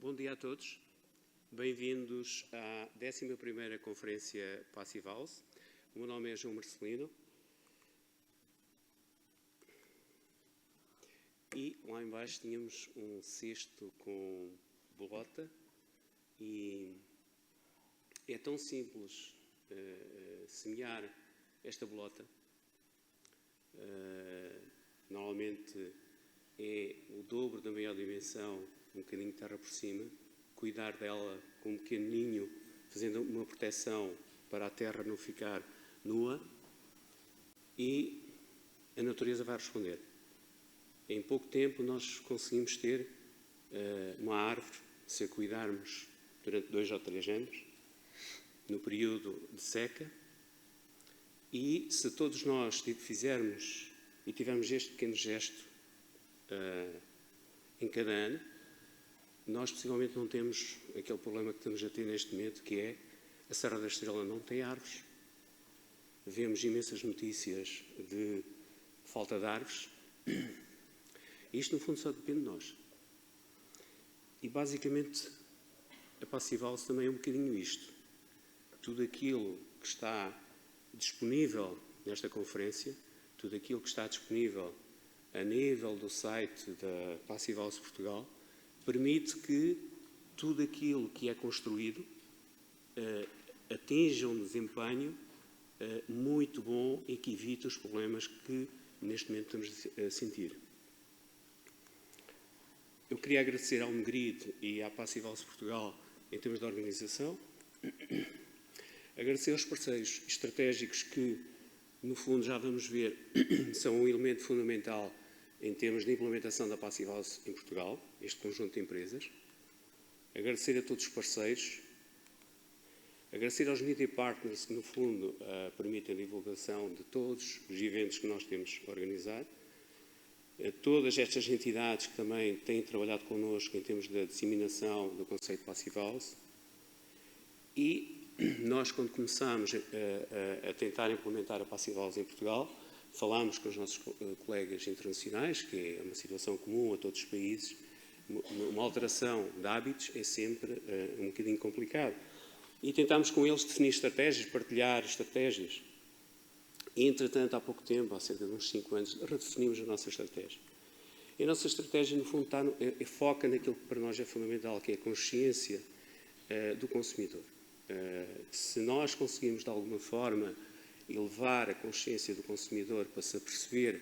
Bom dia a todos. Bem-vindos à 11ª Conferência Passive House. O meu nome é João Marcelino. E lá embaixo tínhamos um cesto com bolota e é tão simples semear esta bolota. Normalmente é o dobro da maior dimensão, um bocadinho de terra por cima, cuidar dela com um pequeno ninho, fazendo uma proteção para a terra não ficar nua, e a natureza vai responder. Em pouco tempo nós conseguimos ter uma árvore, se a cuidarmos durante 2 ou 3 anos, no período de seca, e se todos nós fizermos e tivermos este pequeno gesto em cada ano, nós possivelmente não temos aquele problema que estamos a ter neste momento, que é a Serra da Estrela não tem árvores. Vemos imensas notícias de falta de árvores. Isto, no fundo, só depende de nós. E, basicamente, a Passive House também é um bocadinho isto. Tudo aquilo que está disponível nesta conferência, tudo aquilo que está disponível a nível do site da Passive House Portugal, permite que tudo aquilo que é construído atinja um desempenho muito bom e que evite os problemas que neste momento estamos a sentir. Eu queria agradecer ao Megrid e à Passive House Portugal em termos de organização, agradecer aos parceiros estratégicos que, no fundo, já vamos ver, são um elemento fundamental em termos de implementação da Passive House em Portugal, este conjunto de empresas. Agradecer a todos os parceiros, agradecer aos media partners que, no fundo, permitem a divulgação de todos os eventos que nós temos organizado, a todas estas entidades que também têm trabalhado connosco em termos da disseminação do conceito Passive House. E nós, quando começámos a tentar implementar a Passive House em Portugal, falámos com os nossos colegas internacionais, que é uma situação comum a todos os países. Uma alteração de hábitos é sempre um bocadinho complicado. E tentámos com eles definir estratégias, partilhar estratégias. E, entretanto, há pouco tempo, há cerca de uns 5 anos, redefinimos a nossa estratégia. E a nossa estratégia, no fundo, foca naquilo que para nós é fundamental, que é a consciência do consumidor. Se nós conseguimos, de alguma forma, elevar a consciência do consumidor para se aperceber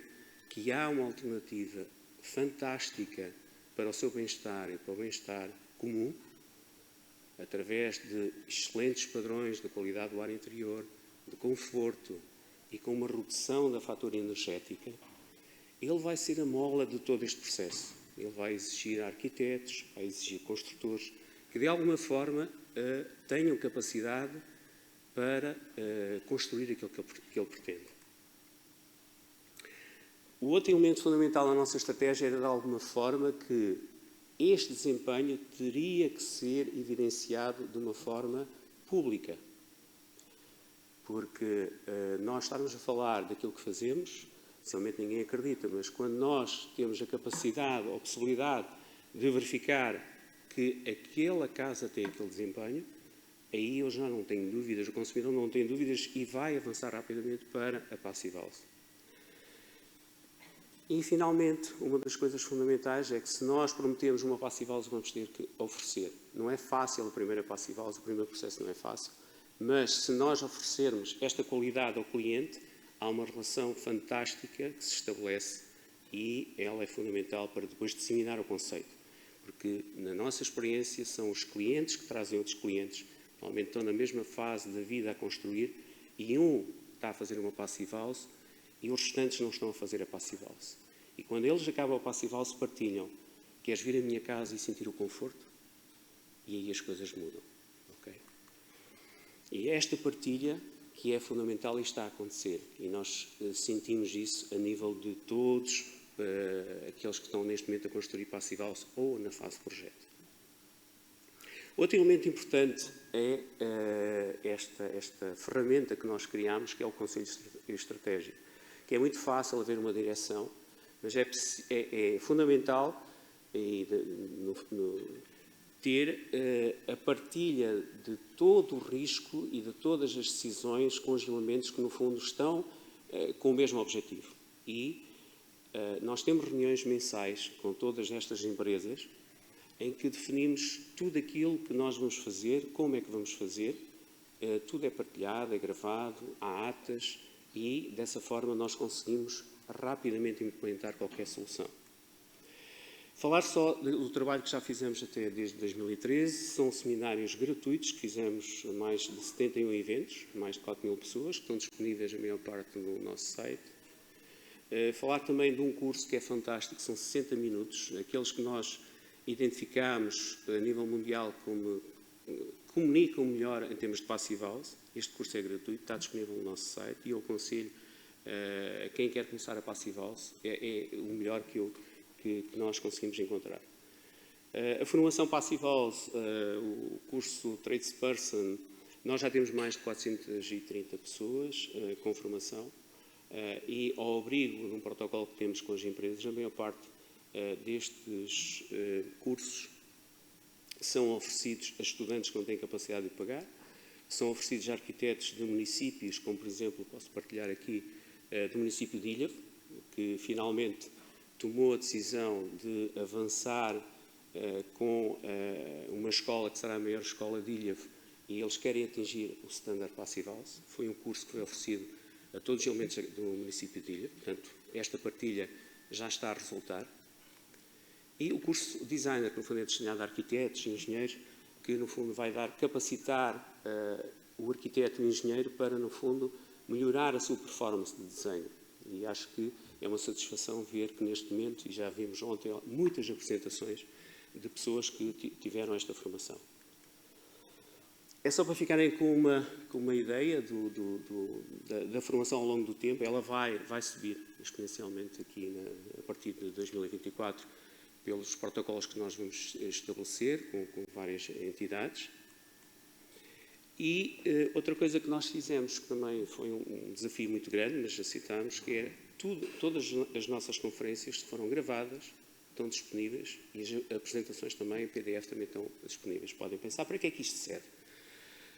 que há uma alternativa fantástica para o seu bem-estar e para o bem-estar comum, através de excelentes padrões de qualidade do ar interior, de conforto e com uma redução da fatura energética, ele vai ser a mola de todo este processo. Ele vai exigir arquitetos, vai exigir construtores, que de alguma forma tenham capacidade para construir aquilo que ele pretende. O outro elemento fundamental da nossa estratégia era, de alguma forma, que este desempenho teria que ser evidenciado de uma forma pública. Porque nós estarmos a falar daquilo que fazemos, somente ninguém acredita, mas quando nós temos a capacidade ou possibilidade de verificar que aquela casa tem aquele desempenho, aí eu já não tenho dúvidas, o consumidor não tem dúvidas e vai avançar rapidamente para a Passive House. E, finalmente, uma das coisas fundamentais é que se nós prometemos uma Passive House, vamos ter que oferecer. Não é fácil a primeira Passive House, o primeiro processo não é fácil, mas se nós oferecermos esta qualidade ao cliente, há uma relação fantástica que se estabelece e ela é fundamental para depois disseminar o conceito. Porque, na nossa experiência, são os clientes que trazem outros clientes, normalmente estão na mesma fase da vida a construir, e um está a fazer uma Passive House e os restantes não estão a fazer a Passive House. E quando eles acabam a Passive House, partilham: queres vir à minha casa e sentir o conforto? E aí as coisas mudam. Okay? E é esta partilha que é fundamental e está a acontecer. E nós sentimos isso a nível de todos aqueles que estão neste momento a construir Passive House ou na fase de projeto. Outro elemento importante é esta ferramenta que nós criamos, que é o Conselho Estratégico, que é muito fácil haver uma direção, mas é fundamental, e ter a partilha de todo o risco e de todas as decisões com os elementos que, no fundo, estão com o mesmo objetivo. E nós temos reuniões mensais com todas estas empresas em que definimos tudo aquilo que nós vamos fazer, como é que vamos fazer, tudo é partilhado, é gravado, há atas e, dessa forma, nós conseguimos rapidamente implementar qualquer solução. Falar só do trabalho que já fizemos até desde 2013, são seminários gratuitos, que fizemos mais de 71 eventos, mais de 4.000 pessoas, que estão disponíveis a maior parte no nosso site. Falar também de um curso que é fantástico, são 60 minutos, aqueles que nós identificamos a nível mundial como comunicam melhor em termos de Passive House. Este curso é gratuito, está disponível no nosso site e eu aconselho a quem quer começar a Passive House, é o melhor que nós conseguimos encontrar. A formação Passive House, o curso Tradesperson, nós já temos mais de 430 pessoas com formação e ao abrigo de um protocolo que temos com as empresas, a maior parte destes cursos são oferecidos a estudantes que não têm capacidade de pagar, são oferecidos a arquitetos de municípios, como por exemplo, posso partilhar aqui, do município de Ilhavo, que finalmente tomou a decisão de avançar com uma escola que será a maior escola de Ilhavo e eles querem atingir o Standard Passive House. Foi um curso que foi oferecido a todos os elementos do município de Ilhavo, portanto, esta partilha já está a resultar. E o curso Designer, que no fundo é destinado a arquitetos e engenheiros, que no fundo vai capacitar o arquiteto e o engenheiro para, no fundo, melhorar a sua performance de desenho. E acho que é uma satisfação ver que neste momento, e já vimos ontem muitas apresentações de pessoas que tiveram esta formação. É só para ficarem com uma ideia da formação ao longo do tempo. Ela vai subir exponencialmente aqui a partir de 2024 pelos protocolos que nós vamos estabelecer com várias entidades. E outra coisa que nós fizemos, que também foi um desafio muito grande, mas aceitámos, que é todas as nossas conferências foram gravadas, estão disponíveis, e as apresentações também, o PDF também estão disponíveis. Podem pensar, para que é que isto serve?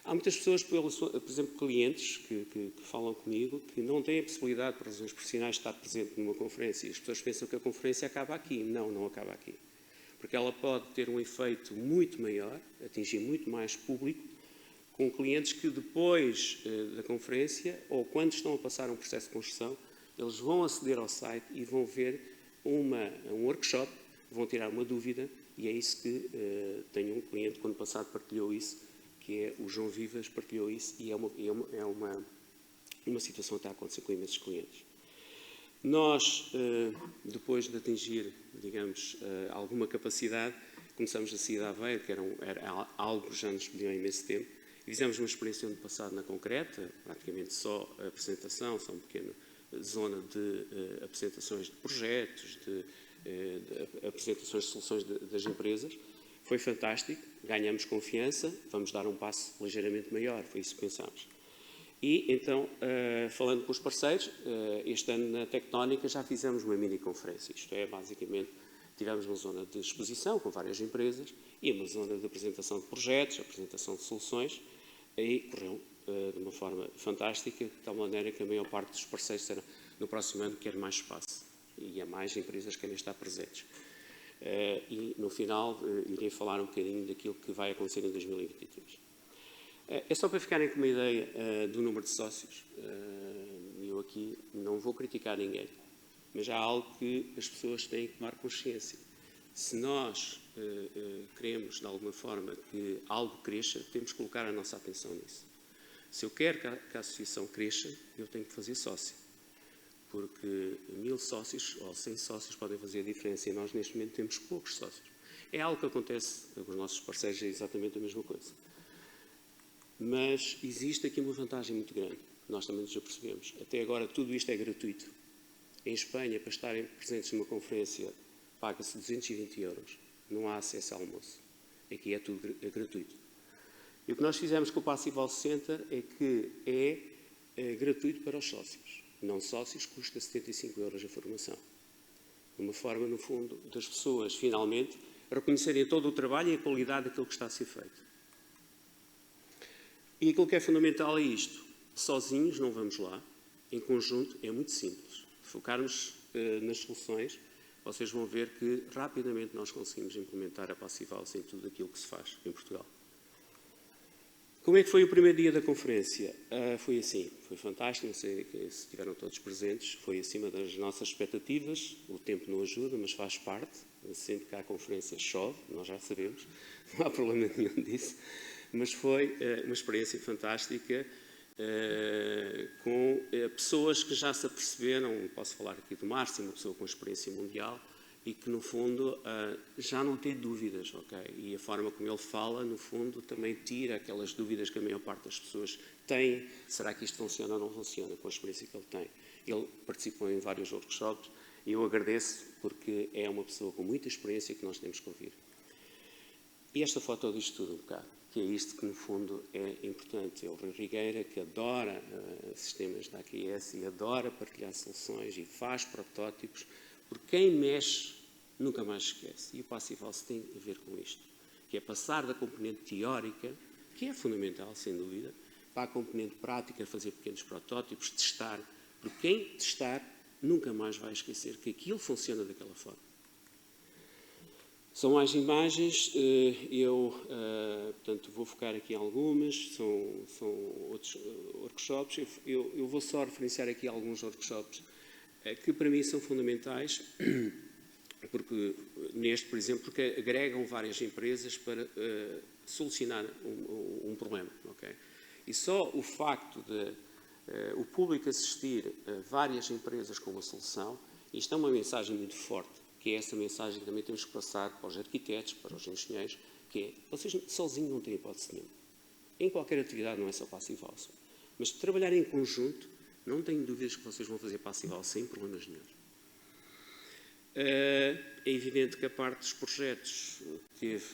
Há muitas pessoas, por exemplo, clientes que falam comigo, que não têm a possibilidade, por razões profissionais, de estar presente numa conferência. E as pessoas pensam que a conferência acaba aqui. Não, não acaba aqui. Porque ela pode ter um efeito muito maior, atingir muito mais público, com clientes que depois da conferência, ou quando estão a passar um processo de construção, eles vão aceder ao site e vão ver um workshop, vão tirar uma dúvida, e é isso que tenho um cliente, quando passado, partilhou isso, que é o João Vivas, partilhou isso, e é uma situação que está a acontecer com imensos clientes. Nós, depois de atingir, digamos, alguma capacidade, começamos a sair de Aveiro, que era algo que já nos pediu há imenso tempo, e fizemos uma experiência no passado na concreta, praticamente só a apresentação, só uma pequena zona de apresentações de projetos, de apresentações de soluções das empresas. Foi fantástico, ganhamos confiança, vamos dar um passo ligeiramente maior, foi isso que pensámos. E então, falando com os parceiros, este ano na Tectónica já fizemos uma mini-conferência, isto é, basicamente, tivemos uma zona de exposição com várias empresas e uma zona de apresentação de projetos, apresentação de soluções, e correu de uma forma fantástica, de tal maneira que a maior parte dos parceiros no próximo ano quer mais espaço e há mais empresas que querem estar presentes. E no final irei falar um bocadinho daquilo que vai acontecer em 2023. É só para ficarem com uma ideia do número de sócios. Eu aqui não vou criticar ninguém, mas há algo que as pessoas têm que tomar consciência. Se nós queremos, de alguma forma, que algo cresça, temos que colocar a nossa atenção nisso. Se eu quero que a associação cresça, eu tenho que fazer sócio. Porque 1000 sócios ou 100 sócios podem fazer a diferença e nós neste momento temos poucos sócios. É algo que acontece com os nossos parceiros, é exatamente a mesma coisa. Mas existe aqui uma vantagem muito grande, que nós também nos apercebemos. Até agora tudo isto é gratuito. Em Espanha, para estarem presentes numa conferência, paga-se 220 €. Não há acesso ao almoço. Aqui é tudo gratuito. E o que nós fizemos com o Passive House Center é que é gratuito para os sócios. Não sócios, custa 75 € a formação. Uma forma, no fundo, das pessoas, finalmente, reconhecerem todo o trabalho e a qualidade daquilo que está a ser feito. E aquilo que é fundamental é isto. Sozinhos não vamos lá. Em conjunto é muito simples. Focarmos nas soluções, vocês vão ver que rapidamente nós conseguimos implementar a Passive House em tudo aquilo que se faz em Portugal. Como é que foi o primeiro dia da conferência? Foi assim, foi fantástico, não sei se estiveram todos presentes, foi acima das nossas expectativas, o tempo não ajuda, mas faz parte, sempre que há conferência chove, nós já sabemos, não há problema nenhum disso, mas foi uma experiência fantástica, com pessoas que já se aperceberam, posso falar aqui do Márcio, uma pessoa com experiência mundial, e que, no fundo, já não tem dúvidas, ok? E a forma como ele fala, no fundo, também tira aquelas dúvidas que a maior parte das pessoas tem. Será que isto funciona ou não funciona, com a experiência que ele tem? Ele participou em vários workshops e eu agradeço porque é uma pessoa com muita experiência que nós temos que ouvir. E esta foto diz tudo um bocado, que é isto que, no fundo, é importante. É o Rui Rigueira, que adora sistemas da AQS e adora partilhar soluções e faz protótipos, porque quem mexe nunca mais esquece. E o Passive House tem a ver com isto, que é passar da componente teórica, que é fundamental, sem dúvida, para a componente prática, fazer pequenos protótipos, testar, porque quem testar nunca mais vai esquecer que aquilo funciona daquela forma. São mais imagens, portanto, vou focar aqui em algumas, são outros workshops, eu vou só referenciar aqui alguns workshops que para mim são fundamentais, porque neste, por exemplo, porque agregam várias empresas para solucionar um problema, ok? E só o facto de o público assistir a várias empresas com uma solução, isto é uma mensagem muito forte, que é essa mensagem que também temos que passar para os arquitetos, para os engenheiros, que é, vocês sozinhos não têm hipótese nenhuma. Em qualquer atividade, não é só Passive House. Mas se trabalhar em conjunto, não tenho dúvidas que vocês vão fazer Passive House sem problemas nenhum. É evidente que a parte dos projetos teve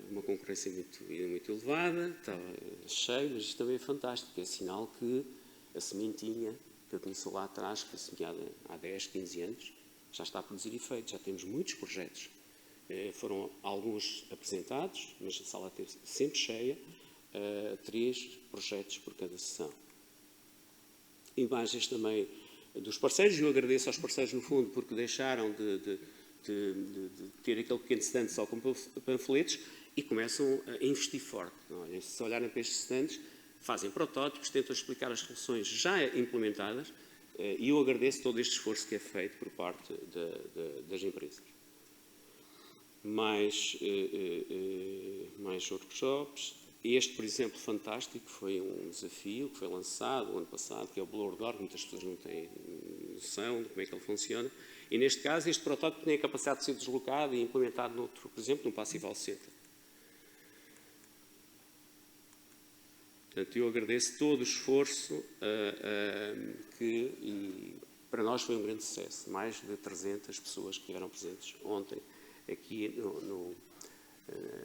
uma concorrência muito elevada, estava cheio, mas isto também é fantástico, é sinal que a sementinha que começou lá atrás, que foi semeada há 10, 15 anos, já está a produzir efeitos, já temos muitos projetos. Foram alguns apresentados, mas a sala esteve sempre cheia, 3 projetos por cada sessão. Imagens também dos parceiros, eu agradeço aos parceiros no fundo porque deixaram de ter aquele pequeno stand só com panfletos e começam a investir forte. Olha, se olharem para estes stands, fazem protótipos, tentam explicar as soluções já implementadas e eu agradeço todo este esforço que é feito por parte das empresas. Mais workshops. Este, por exemplo, fantástico, foi um desafio que foi lançado o ano passado, que é o Blower Door, muitas pessoas não têm noção de como é que ele funciona. E neste caso, este protótipo tem a capacidade de ser deslocado e implementado noutro, por exemplo, no Passive House Center. Portanto, eu agradeço todo o esforço e para nós foi um grande sucesso. Mais de 300 pessoas que estiveram presentes ontem aqui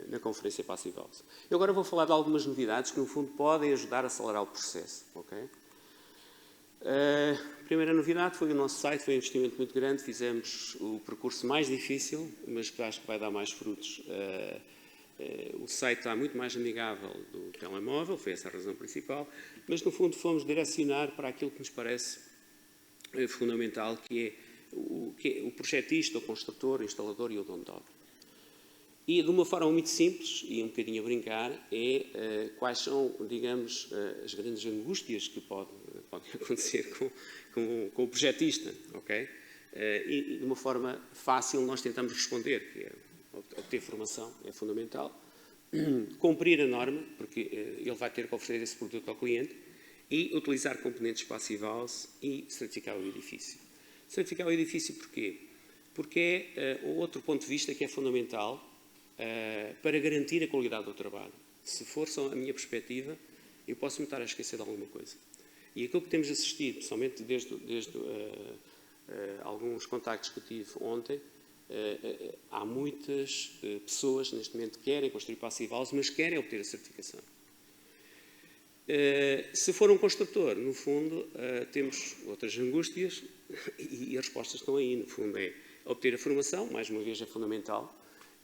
na conferência Passive House. Eu agora vou falar de algumas novidades que, no fundo, podem ajudar a acelerar o processo. Okay? A primeira novidade foi o nosso site, foi um investimento muito grande, fizemos o percurso mais difícil, mas que acho que vai dar mais frutos. O site está muito mais amigável do telemóvel, foi essa a razão principal, mas, no fundo, fomos direcionar para aquilo que nos parece fundamental, que é o projetista, o construtor, o instalador e o dono de obra. E, de uma forma muito simples, e um bocadinho a brincar, quais são, digamos, as grandes angústias que podem acontecer com o projetista, ok? E, de uma forma fácil, nós tentamos responder, que é obter formação, é fundamental, cumprir a norma, porque ele vai ter que oferecer esse produto ao cliente, e utilizar componentes Passive House e certificar o edifício. Certificar o edifício porquê? Porque é outro ponto de vista que é fundamental para garantir a qualidade do trabalho. Se for só a minha perspectiva, eu posso me estar a esquecer de alguma coisa. E aquilo que temos assistido, principalmente desde alguns contactos que tive ontem, há muitas pessoas neste momento que querem construir Passive House, mas querem obter a certificação. Se for um construtor, no fundo, temos outras angústias e as respostas estão aí. No fundo, é obter a formação, mais uma vez é fundamental,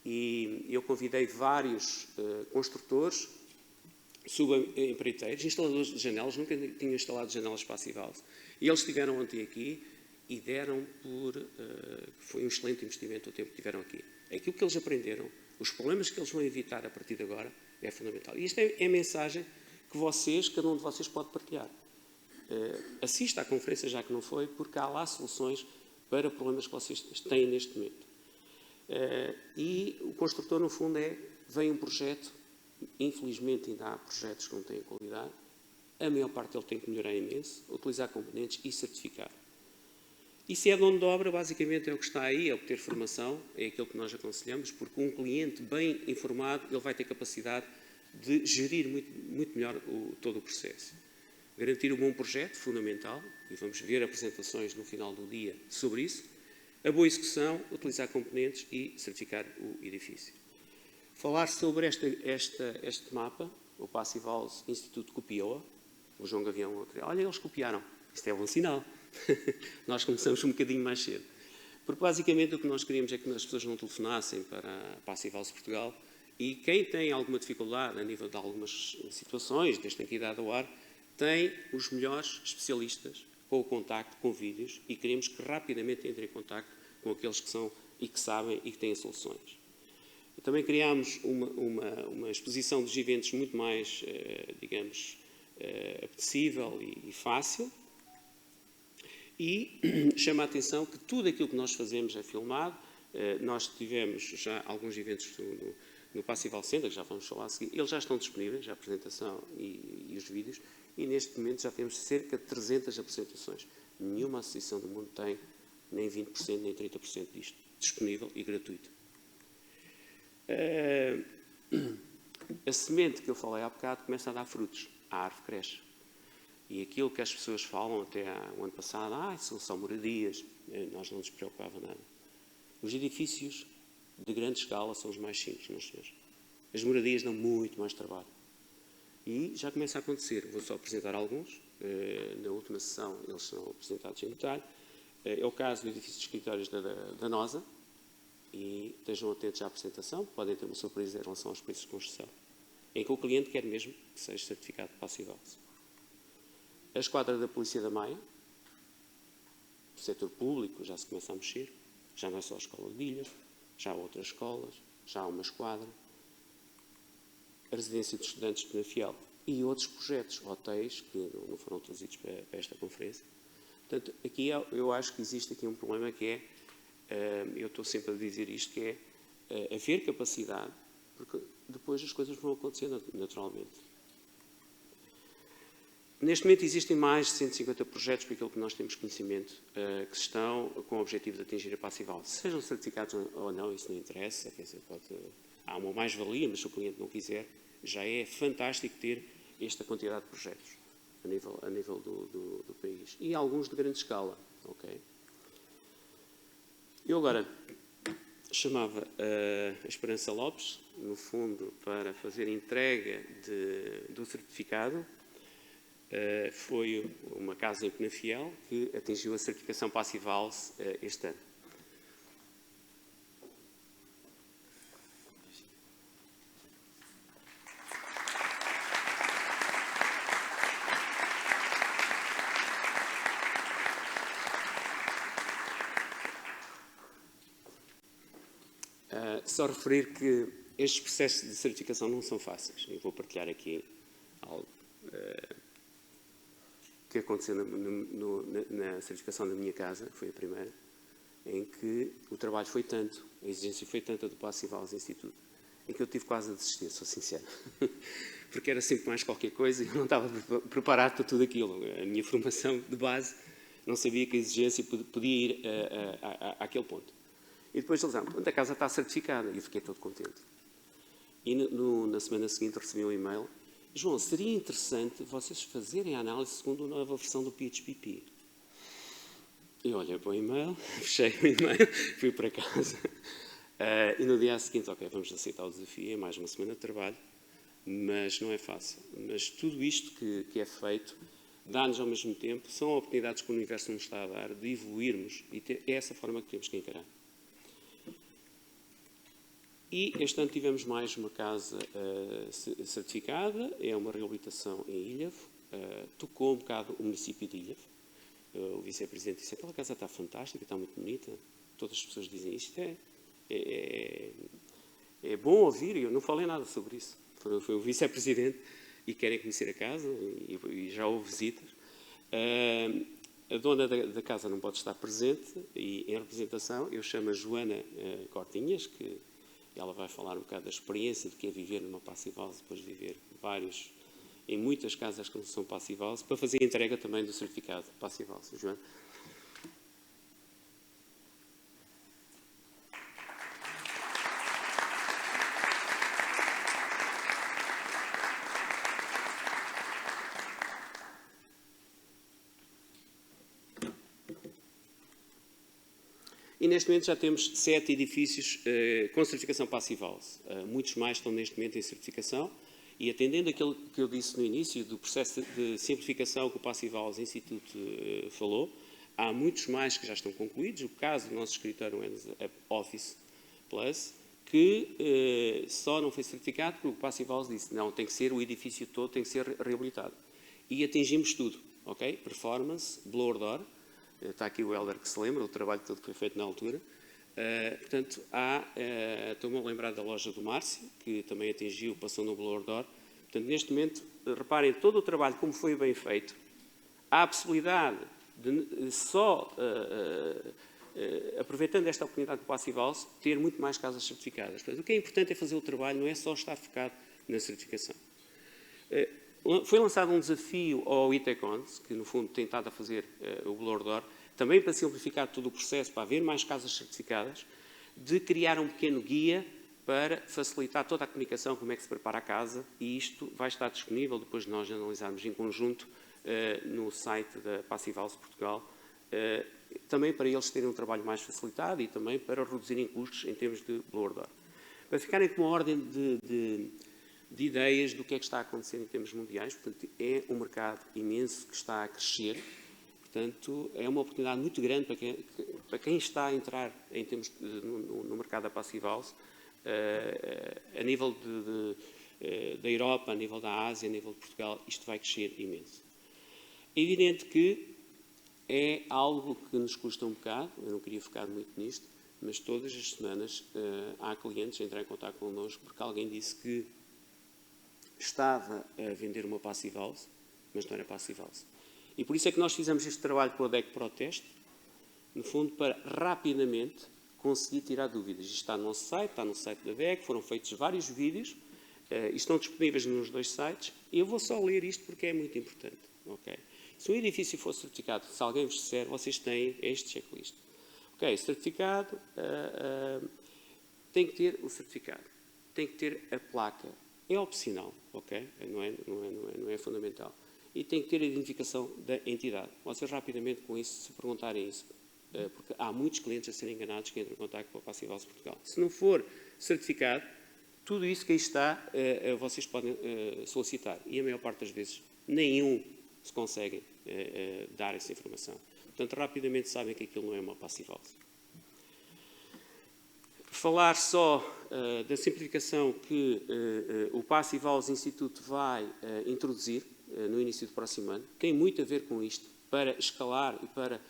E eu convidei vários construtores, subempreiteiros, instaladores de janelas, nunca tinham instalado janelas Passivals, e eles estiveram ontem aqui e deram foi um excelente investimento o tempo que tiveram aqui. Aquilo que eles aprenderam, os problemas que eles vão evitar a partir de agora, é fundamental. E esta é a mensagem que cada um de vocês pode partilhar. Assista à conferência, já que não foi, porque há lá soluções para problemas que vocês têm neste momento. E o construtor, no fundo, vem um projeto, infelizmente ainda há projetos que não têm qualidade, a maior parte dele tem que melhorar imenso, utilizar componentes e certificar. E se é dono de obra, basicamente é o que está aí, é obter formação, é aquilo que nós aconselhamos, porque um cliente bem informado, ele vai ter capacidade de gerir muito melhor todo o processo. Garantir um bom projeto, fundamental, e vamos ver apresentações no final do dia sobre isso. A boa execução, utilizar componentes e certificar o edifício. Falar sobre este mapa, o Passivals Instituto copiou, o João Gavião, olha, eles copiaram. Isto é bom sinal. Nós começamos um bocadinho mais cedo. Porque basicamente o que nós queríamos é que as pessoas não telefonassem para a Passivals Portugal e quem tem alguma dificuldade a nível de algumas situações, desde aqui da ar, tem os melhores especialistas com o contacto, com vídeos, e queremos que rapidamente entrem em contacto com aqueles que são e que sabem e que têm soluções. Também criámos uma exposição dos eventos muito mais, digamos, apetecível e fácil, e chama a atenção que tudo aquilo que nós fazemos é filmado. Nós tivemos já alguns eventos no Passival Center, que já vamos falar a seguir, eles já estão disponíveis, a apresentação e os vídeos, e neste momento já temos cerca de 300 apresentações. Nenhuma associação do mundo tem nem 20%, nem 30% disto, disponível e gratuito. A semente que eu falei há bocado começa a dar frutos, a árvore cresce. E aquilo que as pessoas falam até o ano passado, são só moradias, nós não nos preocupava nada. Os edifícios de grande escala são os mais simples, meus senhores. As moradias dão muito mais trabalho. E já começa a acontecer. Vou só apresentar alguns. Na última sessão eles são apresentados em detalhe. É o caso do edifício de escritórios da NOSA. E estejam atentos à apresentação, podem ter uma surpresa em relação aos preços de construção, em que o cliente quer mesmo que seja certificado Passivals. A esquadra da Polícia da Maia, o setor público já se começa a mexer, já não é só a Escola de Ilhas, já há outras escolas, já há uma esquadra, a residência de estudantes de Penafiel e outros projetos, hotéis, que não foram trazidos para esta conferência. Portanto, aqui eu acho que existe aqui um problema que é, eu estou sempre a dizer isto, que é haver capacidade, porque depois as coisas vão acontecer naturalmente. Neste momento existem mais de 150 projetos, por aquilo que nós temos conhecimento, que estão com o objetivo de atingir a Passival. Sejam certificados ou não, isso não interessa, quer dizer, há uma mais-valia, mas se o cliente não quiser, já é fantástico ter esta quantidade de projetos a nível do país. E alguns de grande escala, ok? Eu agora chamava a Esperança Lopes, no fundo, para fazer entrega do certificado. Foi uma casa em Penafiel que atingiu a certificação Passivals este ano. Só referir que estes processos de certificação não são fáceis. Eu vou partilhar aqui algo que aconteceu na certificação da minha casa, que foi a primeira, em que o trabalho foi tanto, a exigência foi tanta do Passivals Instituto, em que eu tive quase a desistir, sou sincero. Porque era sempre mais qualquer coisa e eu não estava preparado para tudo aquilo. A minha formação de base não sabia que a exigência podia ir àquele ponto. E depois eles disseram, a casa está certificada. E eu fiquei todo contente. E na semana seguinte recebi um e-mail. João, seria interessante vocês fazerem a análise segundo a nova versão do PHP. E olhei para o e-mail, fechei o e-mail, fui para casa. E no dia seguinte, ok, vamos aceitar o desafio, é mais uma semana de trabalho, mas não é fácil. Mas tudo isto que é feito dá-nos ao mesmo tempo, são oportunidades que o universo nos está a dar de evoluirmos e é essa forma que temos que encarar. E este ano tivemos mais uma casa certificada, é uma reabilitação em Ilhavo, tocou um bocado o município de Ilhavo. O vice-presidente disse, aquela casa está fantástica, está muito bonita, todas as pessoas dizem isto, é bom ouvir, eu não falei nada sobre isso, foi o vice-presidente e querem conhecer a casa e já houve visitas. A dona da casa não pode estar presente e em representação eu chamo a Joana Cortinhas, que ela vai falar um bocado da experiência de que é viver numa Passive House, depois de viver em muitas casas que não são Passive House, para fazer a entrega também do certificado Passive House. Joana. E neste momento já temos 7 edifícios com certificação Passive House. Muitos mais estão neste momento em certificação e atendendo aquilo que eu disse no início do processo de simplificação que o Passive House Institute falou, há muitos mais que já estão concluídos. O caso do nosso escritório Office Plus, que só não foi certificado porque o Passive House disse não, tem que ser o edifício todo, tem que ser reabilitado. E atingimos tudo, ok? Performance, blower door. Está aqui o Helder que se lembra, o trabalho todo que foi feito na altura. Portanto, estou-me a lembrar da loja do Márcio, que também atingiu, passou no blower door. Portanto, neste momento, reparem todo o trabalho, como foi bem feito. Há a possibilidade de só, aproveitando esta oportunidade do Passive House, ter muito mais casas certificadas. Portanto, o que é importante é fazer o trabalho, não é só estar focado na certificação. Foi lançado um desafio ao Itecons, que no fundo tem estado a fazer o blower door, também para simplificar todo o processo, para haver mais casas certificadas, de criar um pequeno guia para facilitar toda a comunicação, como é que se prepara a casa, e isto vai estar disponível depois de nós analisarmos em conjunto no site da Passive House Portugal, também para eles terem um trabalho mais facilitado e também para reduzirem custos em termos de blower door. Para ficarem com uma ordem de ideias do que é que está a acontecer em termos mundiais. Portanto, é um mercado imenso que está a crescer. Portanto, é uma oportunidade muito grande para quem está a entrar em termos no mercado da Passive House, a nível da Europa, a nível da Ásia, a nível de Portugal, isto vai crescer imenso. É evidente que é algo que nos custa um bocado, eu não queria focar muito nisto, mas todas as semanas há clientes a entrar em contato connosco porque alguém disse que estava a vender uma Passive House, mas não era Passive House. E por isso é que nós fizemos este trabalho com a DEC Protest, no fundo, para rapidamente conseguir tirar dúvidas. Isto está no nosso site, está no site da DEC, foram feitos vários vídeos, estão disponíveis nos 2 sites, e eu vou só ler isto porque é muito importante. Okay? Se um edifício for certificado, se alguém vos disser, vocês têm este checklist. Ok, certificado, tem que ter o certificado, tem que ter a placa. É opcional, ok? Não é fundamental. E tem que ter a identificação da entidade. Vocês rapidamente com isso, se perguntarem isso, porque há muitos clientes a serem enganados que entram em contato com a Passive House Portugal. Se não for certificado, tudo isso que aí está, vocês podem solicitar. E a maior parte das vezes, nenhum se consegue dar essa informação. Portanto, rapidamente sabem que aquilo não é uma Passive House. Falar só da simplificação que o Passive House Institute vai introduzir no início do próximo ano. Tem muito a ver com isto, para escalar e para,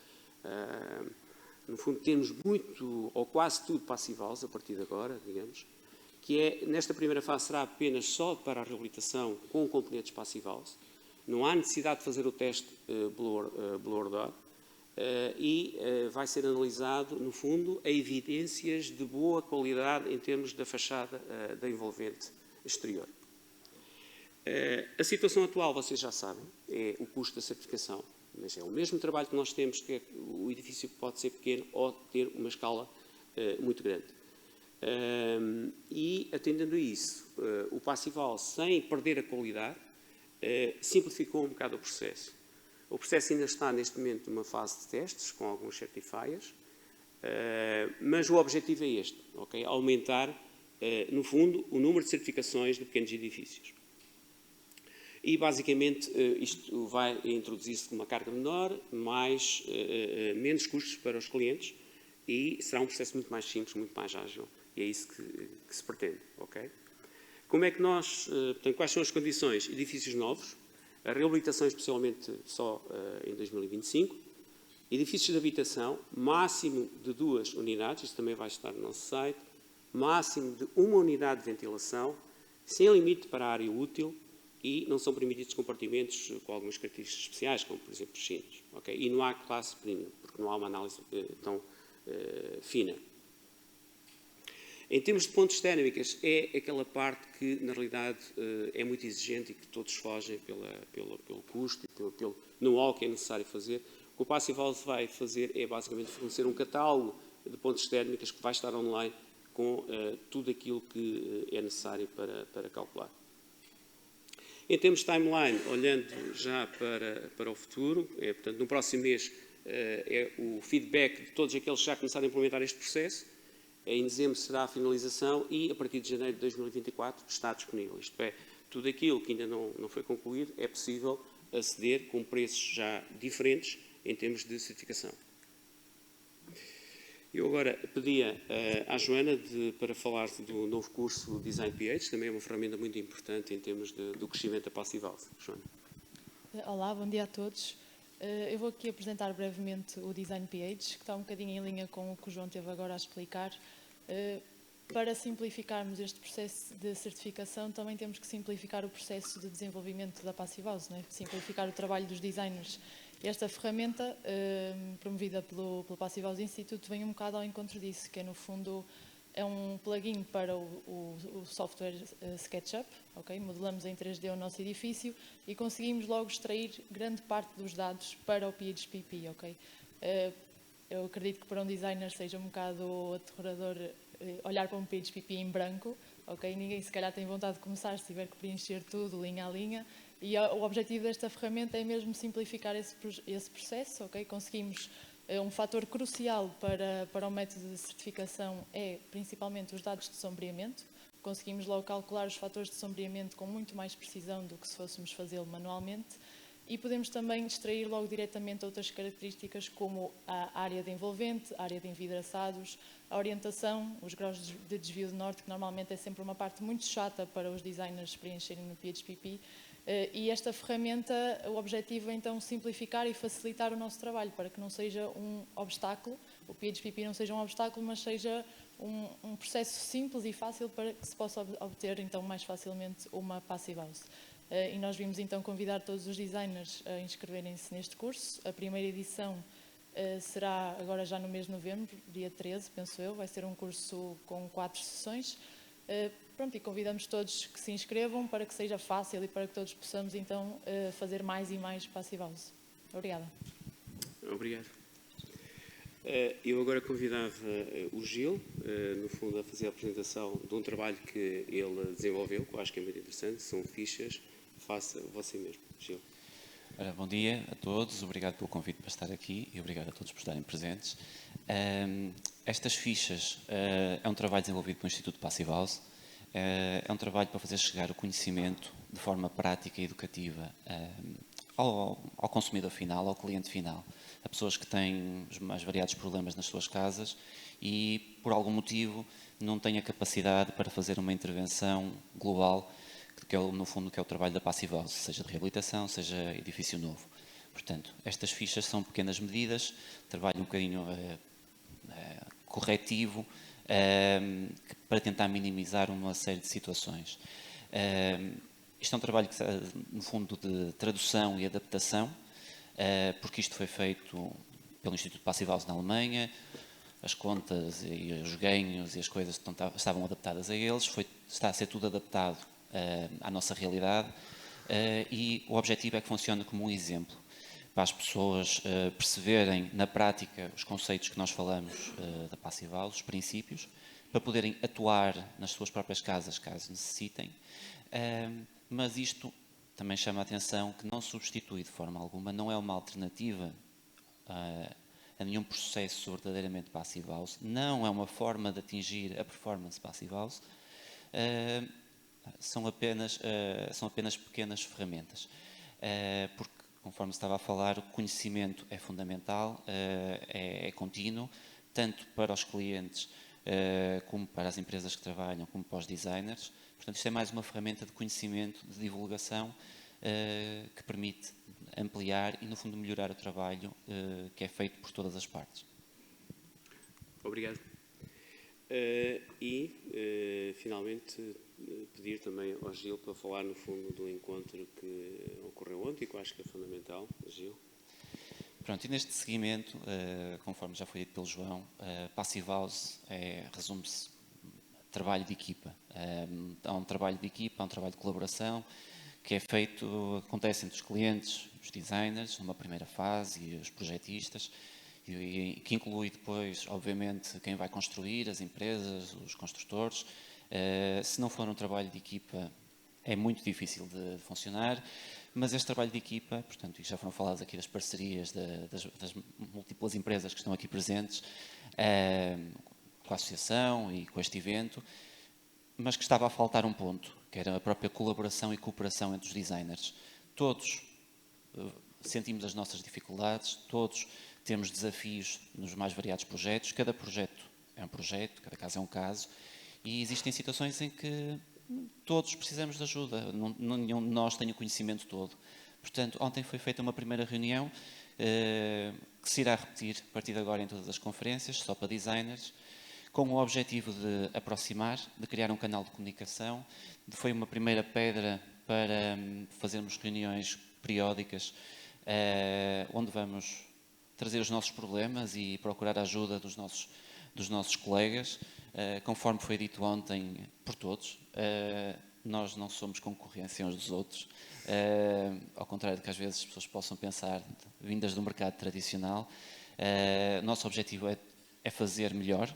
no fundo, termos muito ou quase tudo Passive House a partir de agora, digamos, que é, nesta primeira fase, será apenas só para a reabilitação com componentes Passive House. Não há necessidade de fazer o teste blower door. E vai ser analisado, no fundo, a evidências de boa qualidade em termos da fachada da envolvente exterior. A situação atual, vocês já sabem, é o custo da certificação, mas é o mesmo trabalho que nós temos, que o edifício pode ser pequeno ou ter uma escala muito grande. E, atendendo a isso, o Passive House, sem perder a qualidade, simplificou um bocado o processo. O processo ainda está, neste momento, numa fase de testes, com alguns certifiers, mas o objetivo é este, okay? Aumentar, no fundo, o número de certificações de pequenos edifícios. E, basicamente, isto vai introduzir-se com uma carga menor, menos custos para os clientes, e será um processo muito mais simples, muito mais ágil, E é isso que se pretende, ok? Como é que nós, portanto, quais são as condições? Edifícios novos, a reabilitação especialmente só em 2025, edifícios de habitação, máximo de 2 unidades, isso também vai estar no nosso site, máximo de 1 unidade de ventilação, sem limite para a área útil e não são permitidos compartimentos com algumas características especiais, como por exemplo piscinas, ok? E não há classe premium, porque não há uma análise tão fina. Em termos de pontos térmicas, é aquela parte que, na realidade, é muito exigente e que todos fogem pelo custo e pelo know-how que é necessário fazer. O que o Passive House vai fazer é, basicamente, fornecer um catálogo de pontos térmicas que vai estar online com tudo aquilo que é necessário para calcular. Em termos de timeline, olhando já para o futuro, portanto, no próximo mês é o feedback de todos aqueles que já começaram a implementar este processo. Em dezembro será a finalização e, a partir de janeiro de 2024, está disponível. Isto é, tudo aquilo que ainda não foi concluído é possível aceder com preços já diferentes em termos de certificação. Eu agora pedia à Joana para falar do novo curso Design PH, também é uma ferramenta muito importante em termos do crescimento da Passive House. Joana. Olá, bom dia a todos. Eu vou aqui apresentar brevemente o Design PH, que está um bocadinho em linha com o que o João teve agora a explicar. Para simplificarmos este processo de certificação, também temos que simplificar o processo de desenvolvimento da Passive House, não é? Simplificar o trabalho dos designers. Esta ferramenta, promovida pelo Passive House Institute, vem um bocado ao encontro disso, que é, no fundo, é um plugin para o software SketchUp, okay? Modelamos em 3D o nosso edifício e conseguimos logo extrair grande parte dos dados para o PHPP, ok? Eu acredito que para um designer seja um bocado aterrador olhar para um PHPP em branco, ok? Ninguém se calhar tem vontade de começar se tiver que preencher tudo linha a linha. E o objetivo desta ferramenta é mesmo simplificar esse processo, ok? Conseguimos, um fator crucial para o método de certificação é principalmente os dados de sombreamento. Conseguimos logo calcular os fatores de sombreamento com muito mais precisão do que se fôssemos fazê-lo manualmente. E podemos também extrair logo diretamente outras características como a área de envolvente, a área de envidraçados, a orientação, os graus de desvio de norte, que normalmente é sempre uma parte muito chata para os designers preencherem no PHPP. E esta ferramenta, o objetivo é então simplificar e facilitar o nosso trabalho, para que não seja um obstáculo, o PHPP não seja um obstáculo, mas seja um processo simples e fácil para que se possa obter então mais facilmente uma Passive House. E nós vimos então convidar todos os designers a inscreverem-se neste curso. A primeira edição será agora já no mês de novembro, dia 13, penso eu. Vai ser um curso com 4 sessões. Pronto, e convidamos todos que se inscrevam para que seja fácil e para que todos possamos então fazer mais e mais Passive House. Obrigada. Obrigado. Eu agora convidava o Gil, no fundo, a fazer a apresentação de um trabalho que ele desenvolveu, que eu acho que é muito interessante, são fichas. Faça você mesmo, Gil. Ora, bom dia a todos, obrigado pelo convite para estar aqui e obrigado a todos por estarem presentes. Estas fichas é um trabalho desenvolvido pelo Instituto Passive House, é um trabalho para fazer chegar o conhecimento de forma prática e educativa ao consumidor final, ao cliente final, a pessoas que têm os mais variados problemas nas suas casas e, por algum motivo, não têm a capacidade para fazer uma intervenção global, que é, no fundo, que é o trabalho da Passive House, seja de reabilitação, seja edifício novo. Portanto, estas fichas são pequenas medidas, trabalho um bocadinho corretivo para tentar minimizar uma série de situações. Isto é um trabalho, que, no fundo, de tradução e adaptação, porque isto foi feito pelo Instituto Passive House na Alemanha, as contas e os ganhos e as coisas estavam adaptadas a eles, está a ser tudo adaptado à nossa realidade e o objetivo é que funcione como um exemplo para as pessoas perceberem na prática os conceitos que nós falamos da Passive House, os princípios, para poderem atuar nas suas próprias casas, caso necessitem. Mas isto também chama a atenção que não substitui de forma alguma, não é uma alternativa a nenhum processo verdadeiramente Passive House, não é uma forma de atingir a performance Passive House, são apenas pequenas ferramentas, porque, conforme estava a falar, o conhecimento é fundamental, é contínuo, tanto para os clientes como para as empresas que trabalham, como para os designers. Portanto, isto é mais uma ferramenta de conhecimento, de divulgação, que permite ampliar e, no fundo, melhorar o trabalho que é feito por todas as partes. Obrigado. Finalmente, pedir também ao Gil para falar, no fundo, do encontro que ocorreu ontem, que eu acho que é fundamental. Gil. Pronto, e neste seguimento, conforme já foi dito pelo João, Passive House resume-se trabalho de equipa. Há um trabalho de equipa, há um trabalho de colaboração que é feito, acontece entre os clientes, os designers, numa primeira fase, e os projetistas, e que inclui depois, obviamente, quem vai construir, as empresas, os construtores. Se não for um trabalho de equipa, é muito difícil de funcionar, mas este trabalho de equipa, portanto, e já foram faladas aqui das parcerias das múltiplas empresas que estão aqui presentes, com a associação e com este evento, mas que estava a faltar um ponto, que era a própria colaboração e cooperação entre os designers. Todos sentimos as nossas dificuldades, todos temos desafios nos mais variados projetos, cada projeto é um projeto, cada caso é um caso, e existem situações em que todos precisamos de ajuda, nenhum de nós tem o conhecimento todo. Portanto, ontem foi feita uma primeira reunião que se irá repetir a partir de agora em todas as conferências, só para designers, com o objetivo de aproximar, de criar um canal de comunicação. Foi uma primeira pedra para fazermos reuniões periódicas, onde vamos trazer os nossos problemas e procurar a ajuda dos nossos colegas. Conforme foi dito ontem por todos, nós não somos concorrência uns dos outros, ao contrário do que às vezes as pessoas possam pensar, vindas do mercado tradicional. Nosso objetivo é fazer melhor,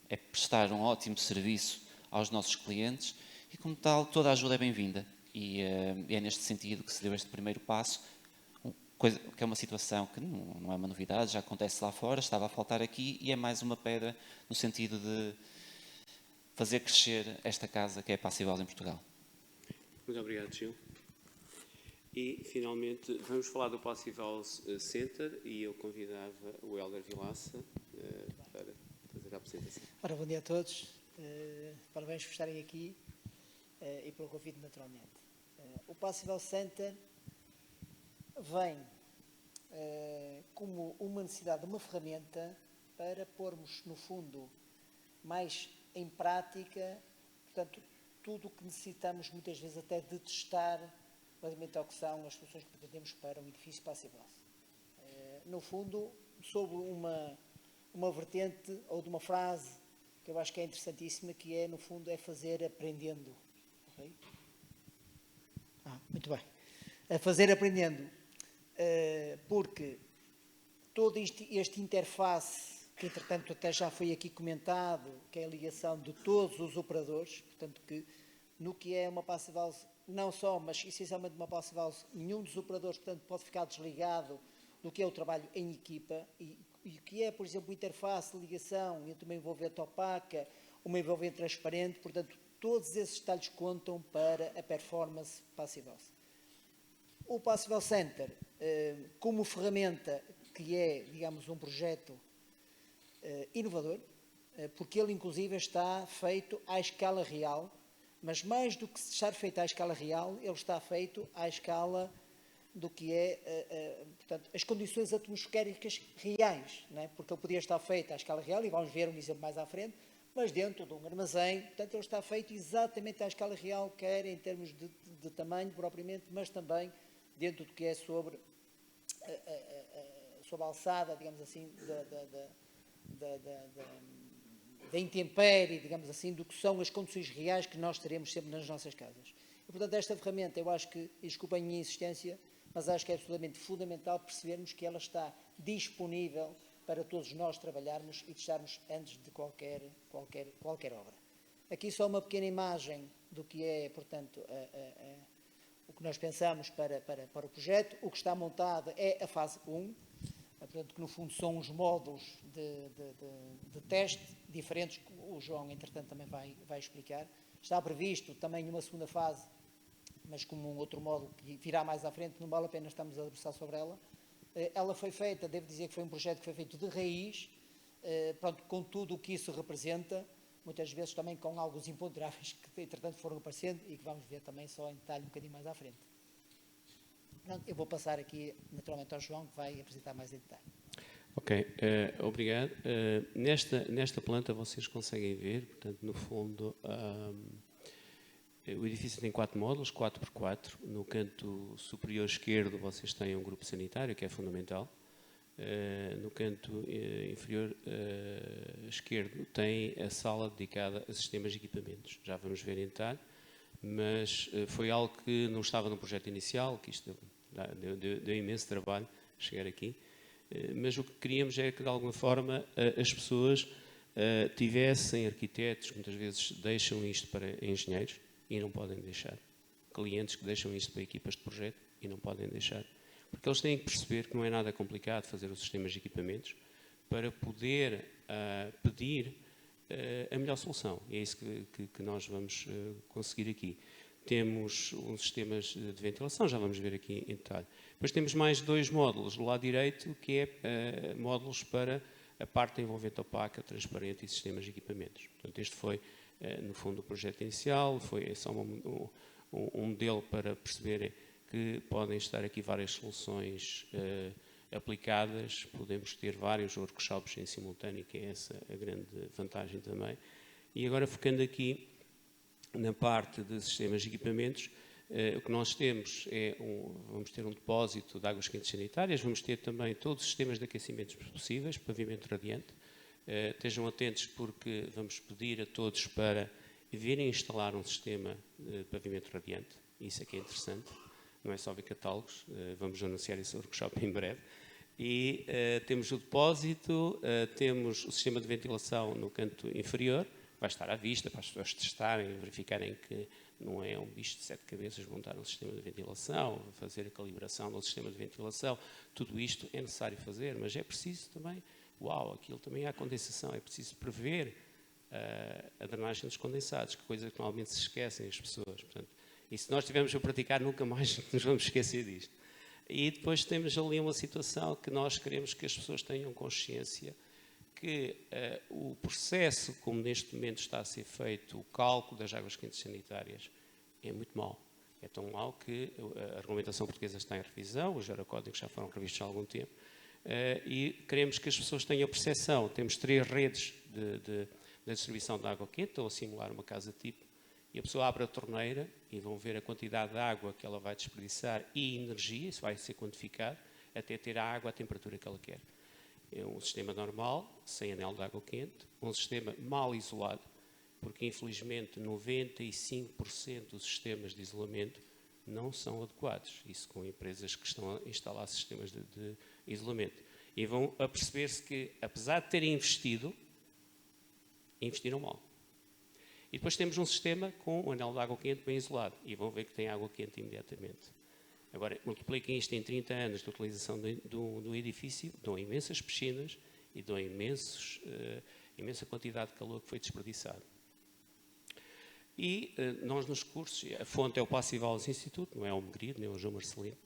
é prestar um ótimo serviço aos nossos clientes e, como tal, toda a ajuda é bem-vinda. E é neste sentido que se deu este primeiro passo, que é uma situação que não é uma novidade, já acontece lá fora, estava a faltar aqui e é mais uma pedra no sentido de fazer crescer esta casa que é a Passive House em Portugal. Muito obrigado, Gil. E, finalmente, vamos falar do Passive House Center e eu convidava o Hélder Vilaça para fazer a apresentação. Ora, bom dia a todos. Parabéns por estarem aqui e pelo convite, naturalmente. O Passive House Center vem como uma necessidade de uma ferramenta para pormos, no fundo, mais em prática, portanto, tudo o que necessitamos, muitas vezes até de testar, relativamente ao que são as soluções que pretendemos para um edifício Passive House. No fundo, sob uma vertente ou de uma frase que eu acho que é interessantíssima, que é, no fundo, é fazer aprendendo. Okay? Muito bem. A fazer aprendendo. Porque todo este interface, que entretanto até já foi aqui comentado, que é a ligação de todos os operadores, portanto que no que é uma Passive House, não só, mas essencialmente uma Passive House, nenhum dos operadores, portanto, pode ficar desligado do que é o trabalho em equipa e o que é, por exemplo, interface de ligação entre uma envolvente opaca, uma envolvente transparente, portanto, todos esses detalhes contam para a performance Passive House. O Passive House Center, como ferramenta que é, digamos, um projeto inovador, porque ele, inclusive, está feito à escala real, mas mais do que estar feito à escala real, ele está feito à escala do que é, portanto, as condições atmosféricas reais, não é? Porque ele podia estar feito à escala real, e vamos ver um exemplo mais à frente, mas dentro de um armazém, portanto, ele está feito exatamente à escala real, quer em termos de tamanho propriamente, mas também dentro do que é sobre a alçada, digamos assim, da intempérie, digamos assim, do que são as condições reais que nós teremos sempre nas nossas casas. E, portanto, esta ferramenta, eu acho que, e desculpem a minha insistência, mas acho que é absolutamente fundamental percebermos que ela está disponível para todos nós trabalharmos e testarmos antes de qualquer obra. Aqui só uma pequena imagem do que é, portanto, o que nós pensamos para o projeto. O que está montado é a fase 1, portanto, que no fundo são os módulos de teste diferentes, que o João, entretanto, também vai explicar. Está previsto também uma segunda fase, mas como um outro módulo que virá mais à frente, não vale a pena estarmos a debruçar sobre ela. Ela foi feita, devo dizer que foi um projeto que foi feito de raiz, pronto, com tudo o que isso representa, muitas vezes também com alguns imponderáveis que entretanto foram aparecendo e que vamos ver também só em detalhe um bocadinho mais à frente. Eu vou passar aqui naturalmente ao João, que vai apresentar mais em detalhe. Ok, obrigado. Nesta planta vocês conseguem ver, portanto, no fundo, o edifício tem 4 módulos, 4x4. No canto superior esquerdo vocês têm um grupo sanitário, que é fundamental. No canto inferior esquerdo tem a sala dedicada a sistemas de equipamentos. Já vamos ver em detalhe, mas foi algo que não estava no projeto inicial, que isto deu imenso trabalho chegar aqui. Mas o que queríamos é que, de alguma forma, as pessoas tivessem arquitetos, que muitas vezes deixam isto para engenheiros e não podem deixar. Clientes que deixam isto para equipas de projeto e não podem deixar. Porque eles têm que perceber que não é nada complicado fazer os sistemas de equipamentos para poder pedir a melhor solução. E é isso que nós vamos conseguir aqui. Temos uns sistemas de ventilação, já vamos ver aqui em detalhe. Depois temos mais 2 módulos do lado direito, que é módulos para a parte envolvente opaca, transparente e sistemas de equipamentos. Portanto, este foi, no fundo, o projeto inicial, foi só um modelo para perceberem que podem estar aqui várias soluções aplicadas, podemos ter vários workshops em simultâneo, que é essa a grande vantagem também. E agora, focando aqui na parte de sistemas de equipamentos, o que nós temos vamos ter um depósito de águas quentes sanitárias, vamos ter também todos os sistemas de aquecimento possíveis, pavimento radiante. Estejam atentos porque vamos pedir a todos para virem instalar um sistema de pavimento radiante, isso aqui é interessante, não é só ver catálogos, vamos anunciar esse workshop em breve. E temos o depósito, temos o sistema de ventilação no canto inferior, vai estar à vista para as pessoas testarem, verificarem que não é um bicho de 7 cabeças montar um sistema de ventilação, fazer a calibração do sistema de ventilação. Tudo isto é necessário fazer, mas é preciso também, aquilo também há condensação, é preciso prever a drenagem dos condensados, que coisa que normalmente se esquecem as pessoas. Portanto, e se nós estivermos a praticar, nunca mais nos vamos esquecer disto. E depois temos ali uma situação que nós queremos que as pessoas tenham consciência que o processo, como neste momento está a ser feito, o cálculo das águas quentes sanitárias, é muito mau. É tão mau que a regulamentação portuguesa está em revisão, os eurocódigos já foram revistos há algum tempo, e queremos que as pessoas tenham percepção. Temos 3 redes de distribuição de água quente, estão a simular uma casa tipo, e a pessoa abre a torneira e vão ver a quantidade de água que ela vai desperdiçar e energia, isso vai ser quantificado, até ter a água à temperatura que ela quer. É um sistema normal, sem anel de água quente, um sistema mal isolado, porque infelizmente 95% dos sistemas de isolamento não são adequados. Isso com empresas que estão a instalar sistemas de isolamento. E vão a perceber-se que, apesar de terem investido, investiram mal. E depois temos um sistema com um anel de água quente bem isolado. E vão ver que tem água quente imediatamente. Agora, multipliquem isto em 30 anos de utilização do edifício, dão imensas piscinas e dão imensa quantidade de calor que foi desperdiçado. E nós nos cursos, a fonte é o Passive House Institute, não é o Megrido, nem o João Marcelino.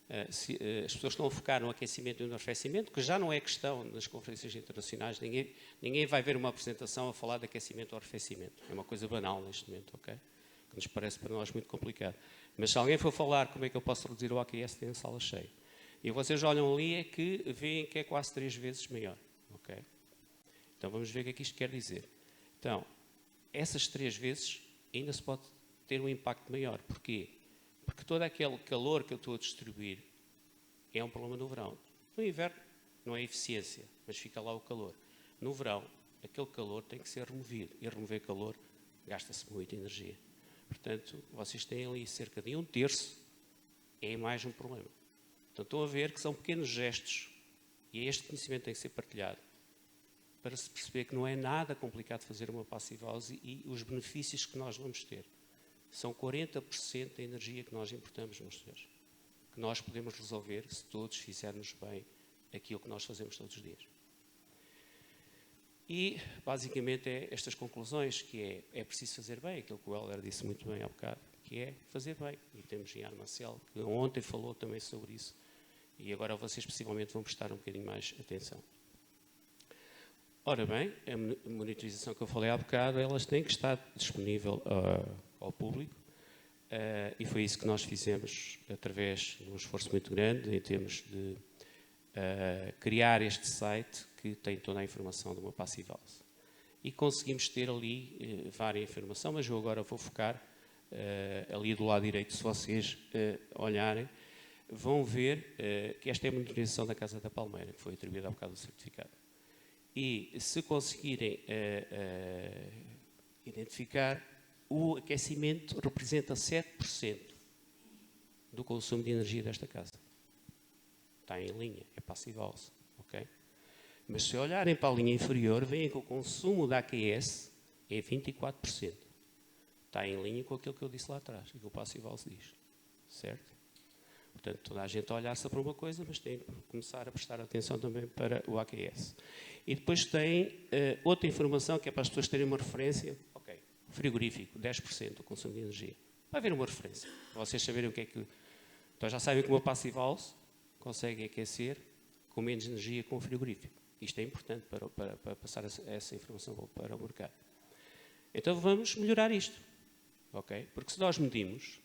As pessoas estão a focar no aquecimento e no arrefecimento, que já não é questão nas conferências internacionais, ninguém vai ver uma apresentação a falar de aquecimento ou arrefecimento. É uma coisa banal neste momento, ok? Que nos parece para nós muito complicado. Mas se alguém for falar como é que eu posso reduzir o AQS, tem a sala cheia. E vocês olham ali é que veem que é quase 3 vezes maior, ok? Então vamos ver o que é que isto quer dizer. Então, essas 3 vezes ainda se pode ter um impacto maior. Porquê? Porque todo aquele calor que eu estou a distribuir é um problema no verão. No inverno não é eficiência, mas fica lá o calor. No verão, aquele calor tem que ser removido. E remover calor gasta-se muita energia. Portanto, vocês têm ali cerca de 1/3, é mais um problema. Então estão a ver que são pequenos gestos, e este conhecimento tem que ser partilhado, para se perceber que não é nada complicado fazer uma passive house e os benefícios que nós vamos ter. São 40% da energia que nós importamos, meus senhores, que nós podemos resolver se todos fizermos bem aquilo que nós fazemos todos os dias. E, basicamente, é estas conclusões, que é preciso fazer bem, aquilo que o Helder disse muito bem há bocado, que é fazer bem. E temos Ian Marcel, que ontem falou também sobre isso, e agora vocês possivelmente vão prestar um bocadinho mais atenção. Ora bem, a monitorização que eu falei há bocado, elas têm que estar disponível ao público, e foi isso que nós fizemos através de um esforço muito grande em termos de criar este site que tem toda a informação de uma Passive House. E conseguimos ter ali várias informação, mas eu agora vou focar ali do lado direito. Se vocês olharem, vão ver que esta é a monitorização da Casa da Palmeira, que foi atribuída há bocado o certificado. E se conseguirem identificar, o aquecimento representa 7% do consumo de energia desta casa. Está em linha, é Passive House, ok? Mas se olharem para a linha inferior, veem que o consumo da AQS é 24%. Está em linha com aquilo que eu disse lá atrás, e que o Passive House diz, certo? Portanto, toda a gente a olhar-se para uma coisa, mas tem que começar a prestar atenção também para o AQS. E depois tem outra informação que é para as pessoas terem uma referência. Ok, frigorífico, 10% do consumo de energia. Vai haver uma referência, para vocês saberem o que é que... Então já sabem que uma Passive House consegue aquecer com menos energia com o frigorífico. Isto é importante para passar essa informação para o mercado. Então vamos melhorar isto, ok? Porque se nós medimos...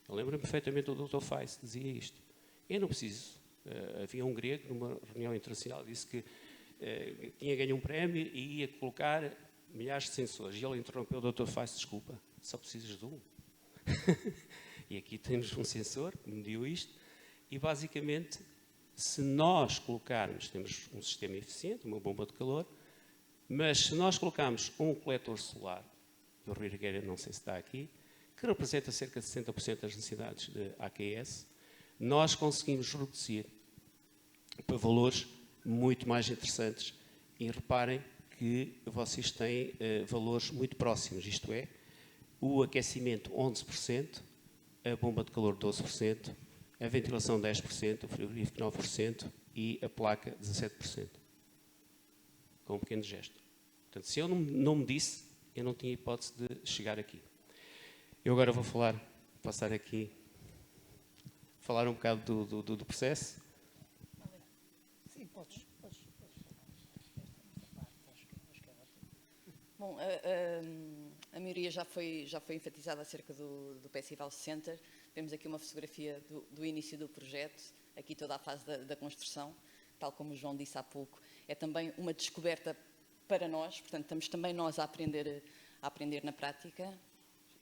Eu lembro-me perfeitamente do Dr. Feiss dizia isto. Eu não preciso. Havia um grego, numa reunião internacional, disse que tinha ganho um prémio e ia colocar milhares de sensores. E ele interrompeu o Dr. Feiss, desculpa, só precisas de um. E aqui temos um sensor que mediu isto. E basicamente, se nós colocarmos, temos um sistema eficiente, uma bomba de calor, mas se nós colocarmos um coletor solar, o Rui Rigueira não sei se está aqui, que representa cerca de 60% das necessidades de AQS, nós conseguimos reduzir para valores muito mais interessantes. E reparem que vocês têm valores muito próximos, isto é, o aquecimento 11%, a bomba de calor 12%, a ventilação 10%, o frigorífico 9% e a placa 17%. Com um pequeno gesto. Portanto, se eu não me disse, eu não tinha hipótese de chegar aqui. Eu agora vou passar aqui, falar um bocado do processo. Sim, podes. Bom, a maioria já foi enfatizada acerca do Passive House Center. Temos aqui uma fotografia do início do projeto, aqui toda a fase da construção, tal como o João disse há pouco. É também uma descoberta para nós, portanto, estamos também nós a aprender na prática.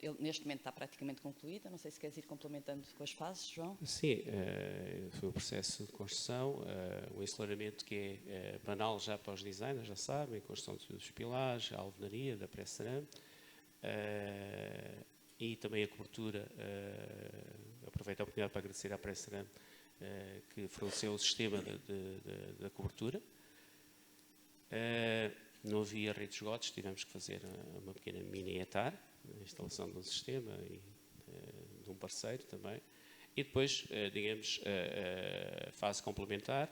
Ele, neste momento, está praticamente concluída. Não sei se queres ir complementando com as fases, João. Sim, foi o processo de construção, o ensolarramento que é banal já para os designers, já sabem, a construção dos pilares, a alvenaria da pré-cerame, e também a cobertura. Aproveito a oportunidade para agradecer à pré-cerame que forneceu o sistema da cobertura. Não havia rede de esgotos, tivemos que fazer uma pequena mini-etar, a instalação de um sistema e de um parceiro também. E depois, digamos, a fase complementar,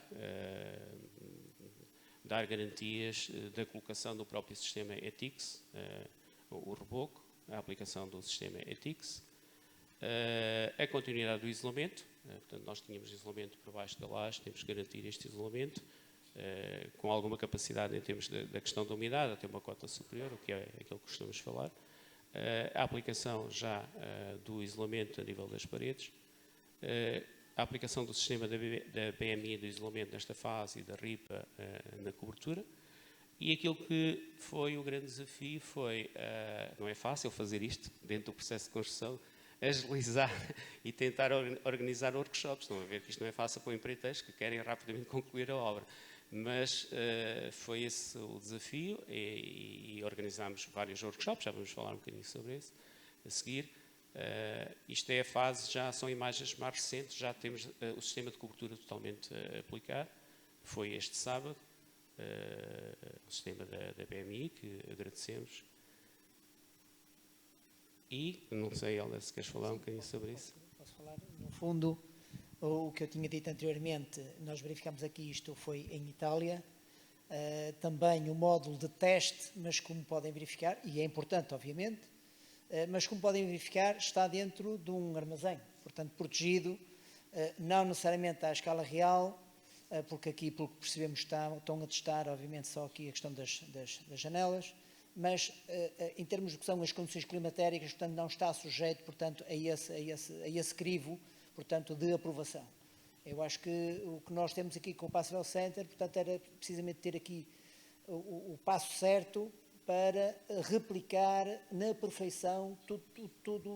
dar garantias da colocação do próprio sistema ETICS, o reboco, a aplicação do sistema ETICS, a continuidade do isolamento. Portanto, nós tínhamos isolamento por baixo da laje, temos que garantir este isolamento, com alguma capacidade em termos da questão da umidade, até uma cota superior, o que é aquilo que costumamos falar. A aplicação já do isolamento a nível das paredes, a aplicação do sistema da BMI do isolamento nesta fase e da RIPA na cobertura. E aquilo que foi o grande desafio foi, não é fácil fazer isto dentro do processo de construção, agilizar e tentar organizar workshops. Estão a ver que isto não é fácil para empreiteiros que querem rapidamente concluir a obra. Mas foi esse o desafio e organizámos vários workshops, já vamos falar um bocadinho sobre isso a seguir. Isto é a fase, já são imagens mais recentes, já temos o sistema de cobertura totalmente aplicado. Foi este sábado, o sistema da BMI, que agradecemos. E, não sei, Helder, se queres falar um bocadinho sobre isso. Posso falar? No fundo, o que eu tinha dito anteriormente, nós verificamos aqui, isto foi em Itália, também o módulo de teste, mas como podem verificar, e é importante, obviamente, mas como podem verificar, está dentro de um armazém, portanto, protegido, não necessariamente à escala real, porque aqui, pelo que percebemos, estão a testar, obviamente, só aqui a questão das janelas, mas em termos do que são as condições climatéricas, portanto, não está sujeito, portanto, a esse crivo, portanto, de aprovação. Eu acho que o que nós temos aqui com o Passivhaus Center, portanto, era precisamente ter aqui o passo certo para replicar na perfeição tudo,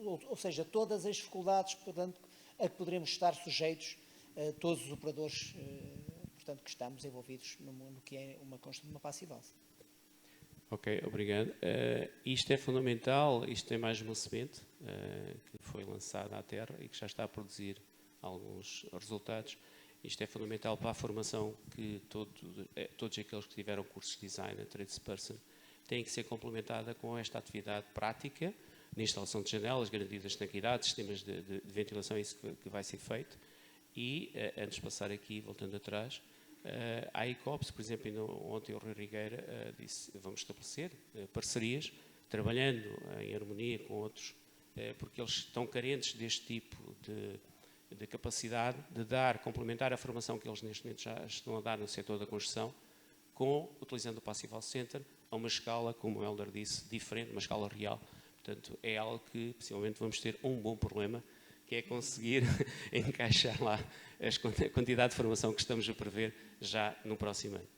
ou seja, todas as dificuldades, portanto, a que poderemos estar sujeitos todos os operadores, portanto, que estamos envolvidos no que é uma construção de uma Passivhaus. Ok, obrigado. Isto é fundamental, isto é mais uma semente que foi lançada à terra e que já está a produzir alguns resultados. Isto é fundamental para a formação que todos aqueles que tiveram cursos de design, a tradesperson, têm que ser complementada com esta atividade prática de instalação de janelas, garantidas de estanquidade, sistemas de ventilação, isso que vai ser feito. E, antes de passar aqui, voltando atrás, a ICOPS, por exemplo, ontem o Rui Rigueira disse vamos estabelecer parcerias, trabalhando em harmonia com outros, porque eles estão carentes deste tipo de capacidade de complementar a formação que eles neste momento já estão a dar no setor da construção, utilizando o Passivhaus Center a uma escala, como o Helder disse, diferente, uma escala real. Portanto, é algo que, possivelmente, vamos ter um bom problema, que é conseguir encaixar lá a quantidade de formação que estamos a prever já no próximo ano.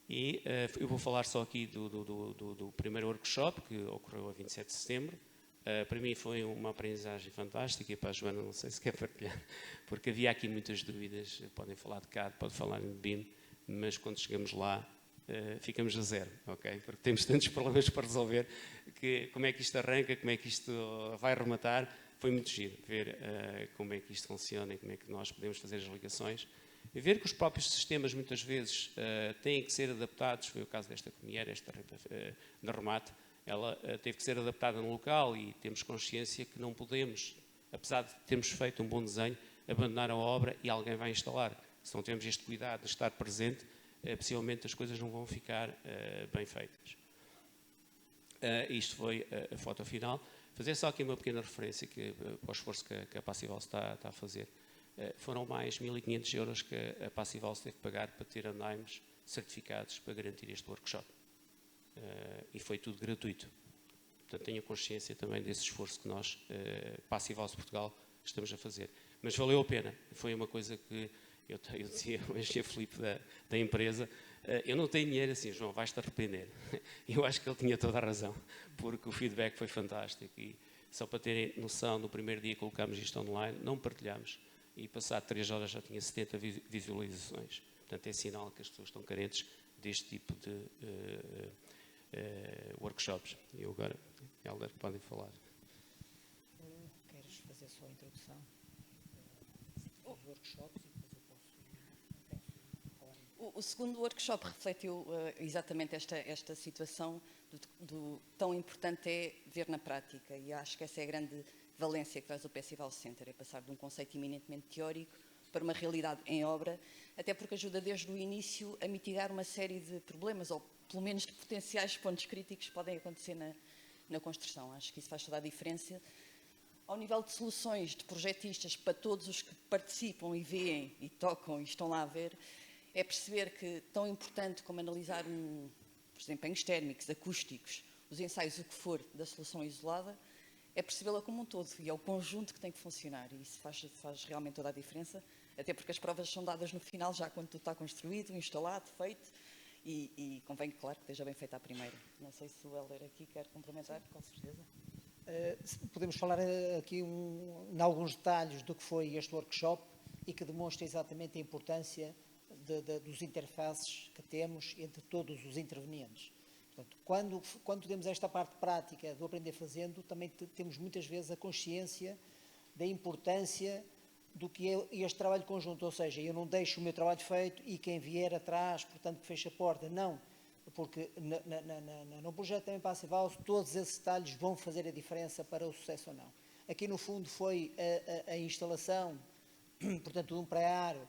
E eu vou falar só aqui do primeiro workshop, que ocorreu a 27 de setembro. Para mim foi uma aprendizagem fantástica, e para a Joana não sei se quer partilhar, porque havia aqui muitas dúvidas. Podem falar de CAD, podem falar de BIM, mas quando chegamos lá ficamos a zero, ok? Porque temos tantos problemas para resolver, que como é que isto arranca, como é que isto vai rematar. Foi muito giro ver como é que isto funciona e como é que nós podemos fazer as ligações. E ver que os próprios sistemas muitas vezes têm que ser adaptados. Foi o caso desta comiera, esta de remate. Ela teve que ser adaptada no local e temos consciência que não podemos, apesar de termos feito um bom desenho, abandonar a obra e alguém vai instalar. Se não tivermos este cuidado de estar presente, possivelmente as coisas não vão ficar bem feitas. Isto foi a foto final. Fazer só aqui uma pequena referência para o esforço que a Passivhaus está a fazer. Foram mais 1.500 euros que a Passivhaus teve que pagar para ter andaimes certificados para garantir este workshop. E foi tudo gratuito. Portanto, tenho consciência também desse esforço que nós, Passivhaus Portugal, estamos a fazer. Mas valeu a pena. Foi uma coisa que eu dizia ao engenheiro Filipe da empresa, eu não tenho dinheiro assim, João, vais-te arrepender. Eu acho que ele tinha toda a razão, porque o feedback foi fantástico. E só para terem noção, no primeiro dia que colocámos isto online, não partilhámos. E passado 3 horas já tinha 70 visualizações. Portanto, é sinal que as pessoas estão carentes deste tipo de workshops. E agora, Helder, podem falar. Queres fazer só a introdução dos workshops e depois eu posso falar? O segundo workshop refletiu exatamente esta situação do tão importante é ver na prática, e acho que essa é a grande valência que traz o Passivhaus Center, é passar de um conceito eminentemente teórico para uma realidade em obra, até porque ajuda desde o início a mitigar uma série de problemas, ou pelo menos de potenciais pontos críticos que podem acontecer na construção. Acho que isso faz toda a diferença. Ao nível de soluções, de projetistas, para todos os que participam e veem e tocam e estão lá a ver, é perceber que tão importante como analisar por exemplo, desempenhos térmicos, acústicos, os ensaios, o que for, da solução isolada, é percebê-la como um todo, e é o conjunto que tem que funcionar, e isso faz realmente toda a diferença, até porque as provas são dadas no final, já quando tudo está construído, instalado, feito, e convém, claro, que esteja bem feita a primeira. Não sei se o Helder aqui quer complementar. Com certeza. Podemos falar aqui em alguns detalhes do que foi este workshop e que demonstra exatamente a importância dos interfaces que temos entre todos os intervenientes. Portanto, quando temos esta parte prática do aprender fazendo, também temos muitas vezes a consciência da importância do que é este trabalho conjunto, ou seja, eu não deixo o meu trabalho feito e quem vier atrás, portanto, que feche a porta, não, porque no projeto também Passivhaus todos esses detalhes vão fazer a diferença para o sucesso ou não. Aqui no fundo foi a instalação, portanto, de um pré-aro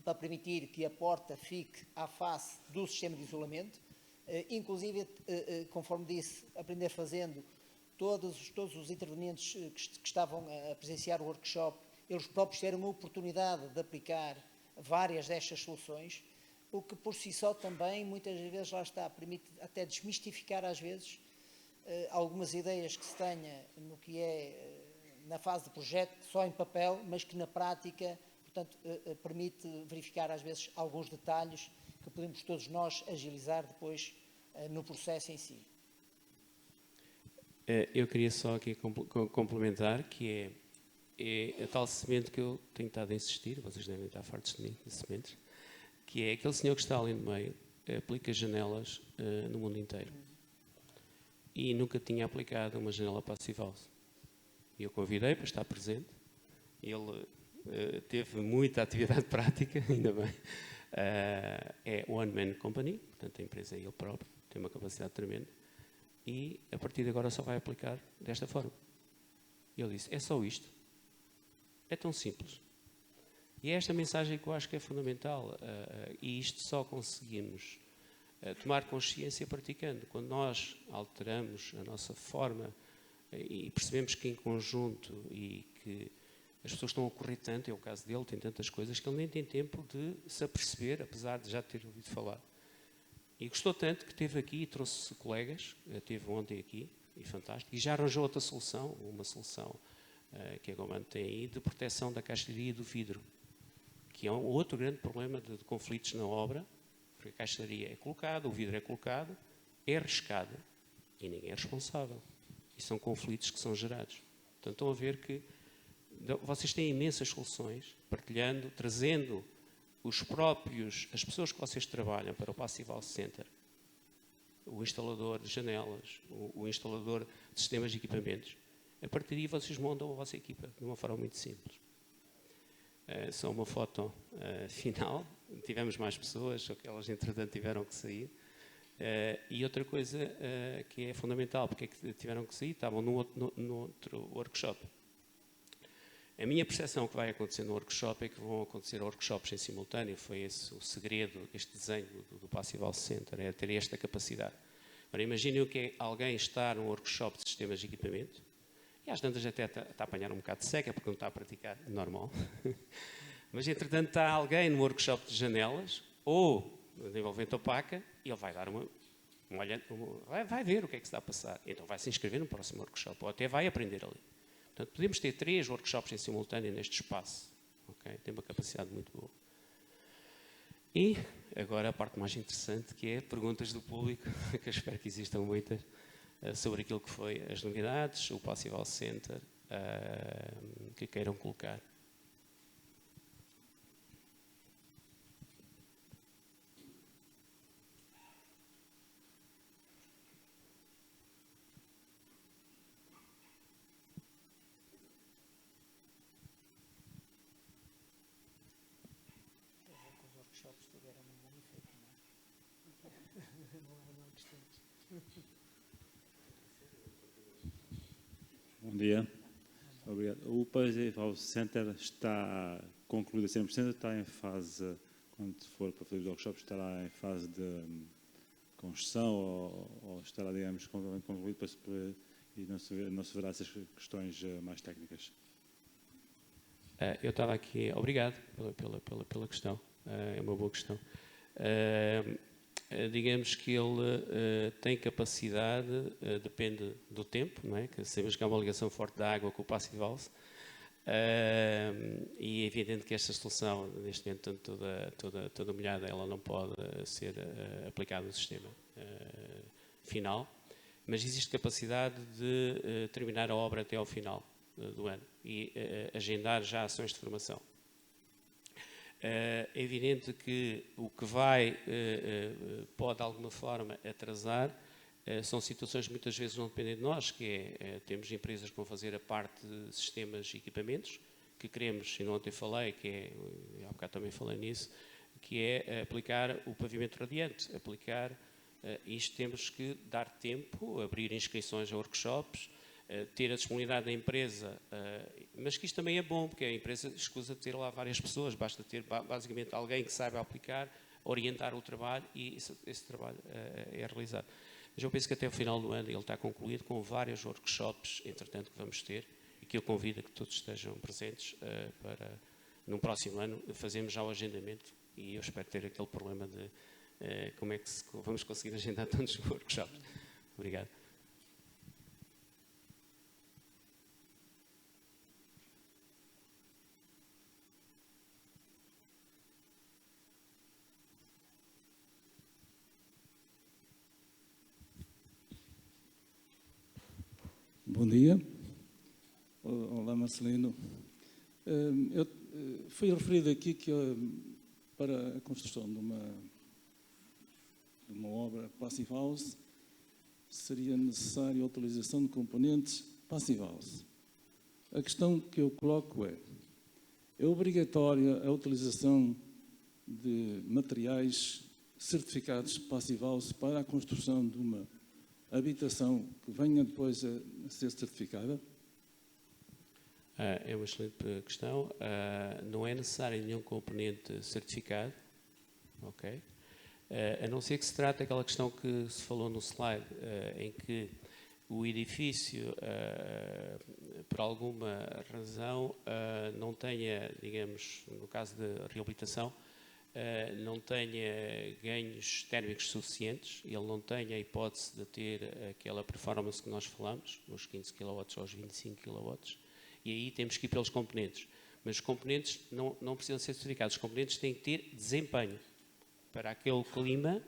para permitir que a porta fique à face do sistema de isolamento, inclusive, conforme disse, aprender fazendo, todos os intervenientes que estavam a presenciar o workshop, eles próprios tiveram a oportunidade de aplicar várias destas soluções, o que por si só também, muitas vezes, lá está, permite até desmistificar às vezes algumas ideias que se tenha no que é na fase de projeto, só em papel, mas que na prática, portanto, permite verificar às vezes alguns detalhes que podemos todos nós agilizar depois no processo em si. Eu queria só aqui complementar, que é a tal semente que eu tenho estado a insistir, vocês devem estar fartos de mim, de sementes, que é aquele senhor que está ali no meio, aplica janelas no mundo inteiro. E nunca tinha aplicado uma janela Passive House. E eu convidei para estar presente. Ele teve muita atividade prática, ainda bem. É One Man Company, portanto a empresa é ele próprio, tem uma capacidade tremenda. E a partir de agora só vai aplicar desta forma. E ele disse, é só isto. É tão simples. E é esta mensagem que eu acho que é fundamental. E isto só conseguimos tomar consciência praticando. Quando nós alteramos a nossa forma e percebemos que em conjunto e que as pessoas estão a correr tanto, é o caso dele, tem tantas coisas, que ele nem tem tempo de se aperceber, apesar de já ter ouvido falar. E gostou tanto que esteve aqui e trouxe colegas, esteve ontem aqui, e fantástico, e já arranjou outra solução, uma solução que a Goman tem aí, de proteção da caixilharia e do vidro, que é um outro grande problema de conflitos na obra, porque a caixilharia é colocada, o vidro é colocado, é arriscado e ninguém é responsável. E são conflitos que são gerados. Portanto, estão a ver que vocês têm imensas soluções, partilhando, trazendo as pessoas que vocês trabalham para o Passive House Center, o instalador de janelas, o instalador de sistemas de equipamentos. A partir daí vocês montam a vossa equipa de uma forma muito simples. Só uma foto final. Tivemos mais pessoas, só que elas entretanto tiveram que sair. E outra coisa que é fundamental, porque é que tiveram que sair, estavam no outro workshop. A minha percepção que vai acontecer no workshop é que vão acontecer workshops em simultâneo. Foi esse o segredo, este desenho do Passive House Center, é ter esta capacidade. Agora imaginem o que é alguém estar num workshop de sistemas de equipamento, e às tantas até está a apanhar um bocado de seca, porque não está a praticar, normal. Mas entretanto está alguém no workshop de janelas, ou de envolvente opaca, e ele vai dar vai ver o que é que está a passar. Então vai se inscrever no próximo workshop, ou até vai aprender ali. Portanto, podemos ter 3 workshops em simultâneo neste espaço. Okay? Tem uma capacidade muito boa. E agora a parte mais interessante, que é perguntas do público, que eu espero que existam muitas, sobre aquilo que foi as novidades, o Passive House Center, que queiram colocar. Bom dia. Obrigado. O Passive House Center está concluído a 100%, está em fase, quando for para fazer os workshops, estará em fase de construção ou estará, digamos, concluído e não se verá essas questões mais técnicas? Eu estava aqui, obrigado pela questão, é uma boa questão. Digamos que ele tem capacidade, depende do tempo, não é? Que sabemos que há uma ligação forte da água com o Passive House, e é evidente que esta solução, neste momento, toda molhada, ela não pode ser aplicada no sistema final, mas existe capacidade de terminar a obra até ao final do ano e agendar já ações de formação. É evidente que o que pode de alguma forma atrasar são situações que muitas vezes não dependem de nós, que temos empresas que vão fazer a parte de sistemas e equipamentos, que queremos, e ontem falei, há bocado também falei nisso, que é aplicar o pavimento radiante, isto temos que dar tempo, abrir inscrições a workshops, ter a disponibilidade da empresa, mas que isto também é bom, porque a empresa escusa de ter lá várias pessoas, basta ter basicamente alguém que saiba aplicar, orientar o trabalho e esse trabalho é realizado. Mas eu penso que até o final do ano ele está concluído com vários workshops, entretanto, que vamos ter, e que eu convido a que todos estejam presentes num próximo ano, fazemos já o agendamento e eu espero ter aquele problema de como é que vamos conseguir agendar tantos workshops. Obrigado. Bom dia. Olá, Marcelino. Foi referido aqui que para a construção de uma obra Passive House seria necessária a utilização de componentes Passive House. A questão que eu coloco é obrigatória a utilização de materiais certificados Passive House para a construção de uma habitação que venha depois a ser certificada? É uma excelente questão. Não é necessário nenhum componente certificado, ok? A não ser que se trate daquela questão que se falou no slide, em que o edifício, por alguma razão, não tenha, digamos, no caso de reabilitação, não tenha ganhos térmicos suficientes, ele não tenha a hipótese de ter aquela performance que nós falamos, nos 15 kW aos 25 kW, e aí temos que ir pelos componentes. Mas os componentes não precisam ser certificados, os componentes têm que ter desempenho. Para aquele clima,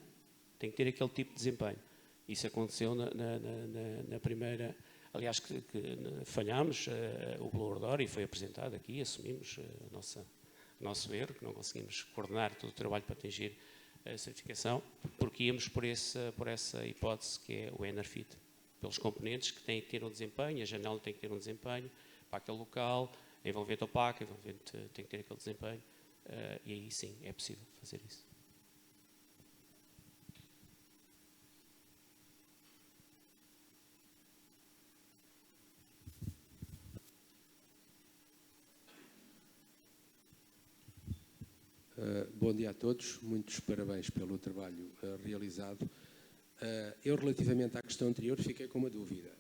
tem que ter aquele tipo de desempenho. Isso aconteceu na primeira... Aliás, que falhámos o blower door e foi apresentado aqui, assumimos o nosso erro, que não conseguimos coordenar todo o trabalho para atingir a certificação, porque íamos por essa hipótese que é o Enerfit, pelos componentes que têm que ter um desempenho, a janela tem que ter um desempenho para aquele local, a envolvente opaca, a envolvente tem que ter aquele desempenho, e aí sim, é possível fazer isso. Bom dia a todos, muitos parabéns pelo trabalho realizado. Eu, relativamente à questão anterior, fiquei com uma dúvida.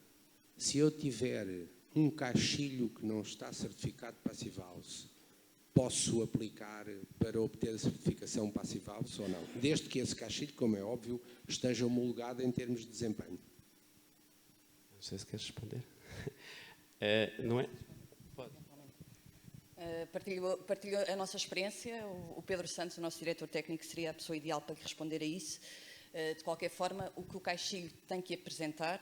Se eu tiver um caixilho que não está certificado Passive House, posso aplicar para obter a certificação Passive House ou não? Desde que esse caixilho, como é óbvio, esteja homologado em termos de desempenho. Não sei se queres responder. Não é? Partilho a nossa experiência. O Pedro Santos, o nosso diretor técnico, seria a pessoa ideal para responder a isso. De qualquer forma, o que o caixilho tem que apresentar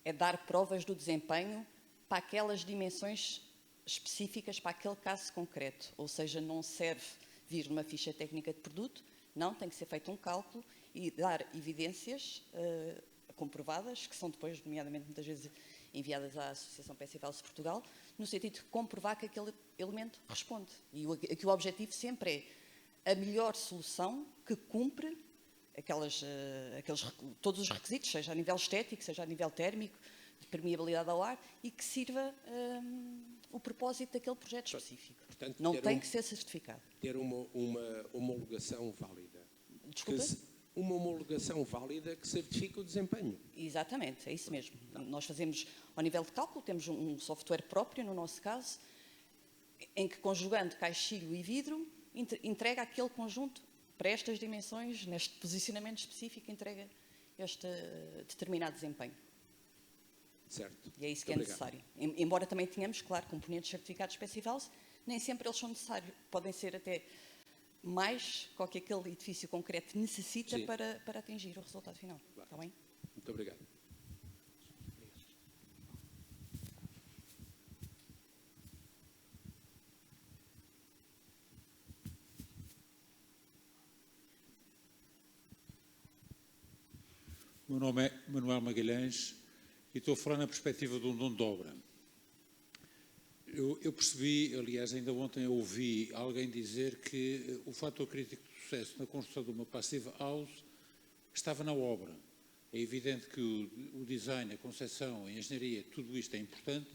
é dar provas do desempenho para aquelas dimensões específicas, para aquele caso concreto. Ou seja, não serve vir numa ficha técnica de produto, não, tem que ser feito um cálculo e dar evidências comprovadas, que são depois, nomeadamente, muitas vezes enviadas à Associação Passive House de Portugal, no sentido de comprovar que aquele elemento responde. E aqui o objetivo sempre é a melhor solução que cumpre todos os requisitos, seja a nível estético, seja a nível térmico, de permeabilidade ao ar, e que sirva o propósito daquele projeto específico. Portanto, não tem que ser certificado. Ter uma homologação válida. Desculpa? Uma homologação válida que certifica o desempenho. Exatamente, é isso mesmo. Nós fazemos, ao nível de cálculo, temos um software próprio, no nosso caso, em que, conjugando caixilho e vidro, entrega aquele conjunto para estas dimensões, neste posicionamento específico, entrega este determinado desempenho. Certo. E é isso que é necessário. Embora também tenhamos, claro, componentes certificados Passive House, nem sempre eles são necessários. Podem ser até mais do que aquele edifício concreto necessita para atingir o resultado final. Claro. Está bem? Muito obrigado. O meu nome é Manuel Magalhães e estou a falar na perspectiva de um dono de obra. Eu percebi, aliás, ainda ontem ouvi alguém dizer que o fator crítico de sucesso na construção de uma passive house estava na obra. É evidente que o design, a concepção, a engenharia, tudo isto é importante,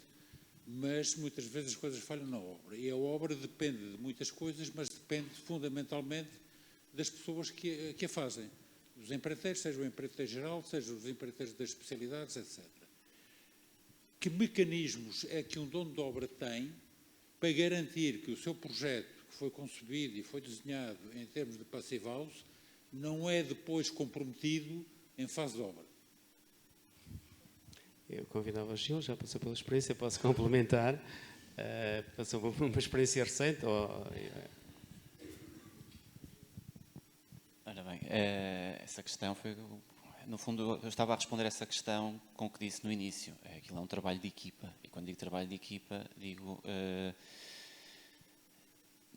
mas muitas vezes as coisas falham na obra. E a obra depende de muitas coisas, mas depende fundamentalmente das pessoas que a fazem. Dos empreiteiros, seja o empreiteiro geral, seja os empreiteiros das especialidades, etc. Que mecanismos é que um dono de obra tem para garantir que o seu projeto, que que foi concebido e foi desenhado em termos de passive house não é depois comprometido em fase de obra. Eu convidava o Gil, já passou pela experiência, posso complementar. Passou por uma experiência recente. Ora bem, essa questão foi... No fundo, eu estava a responder essa questão com o que disse no início. Aquilo é um trabalho de equipa. E quando digo trabalho de equipa, digo...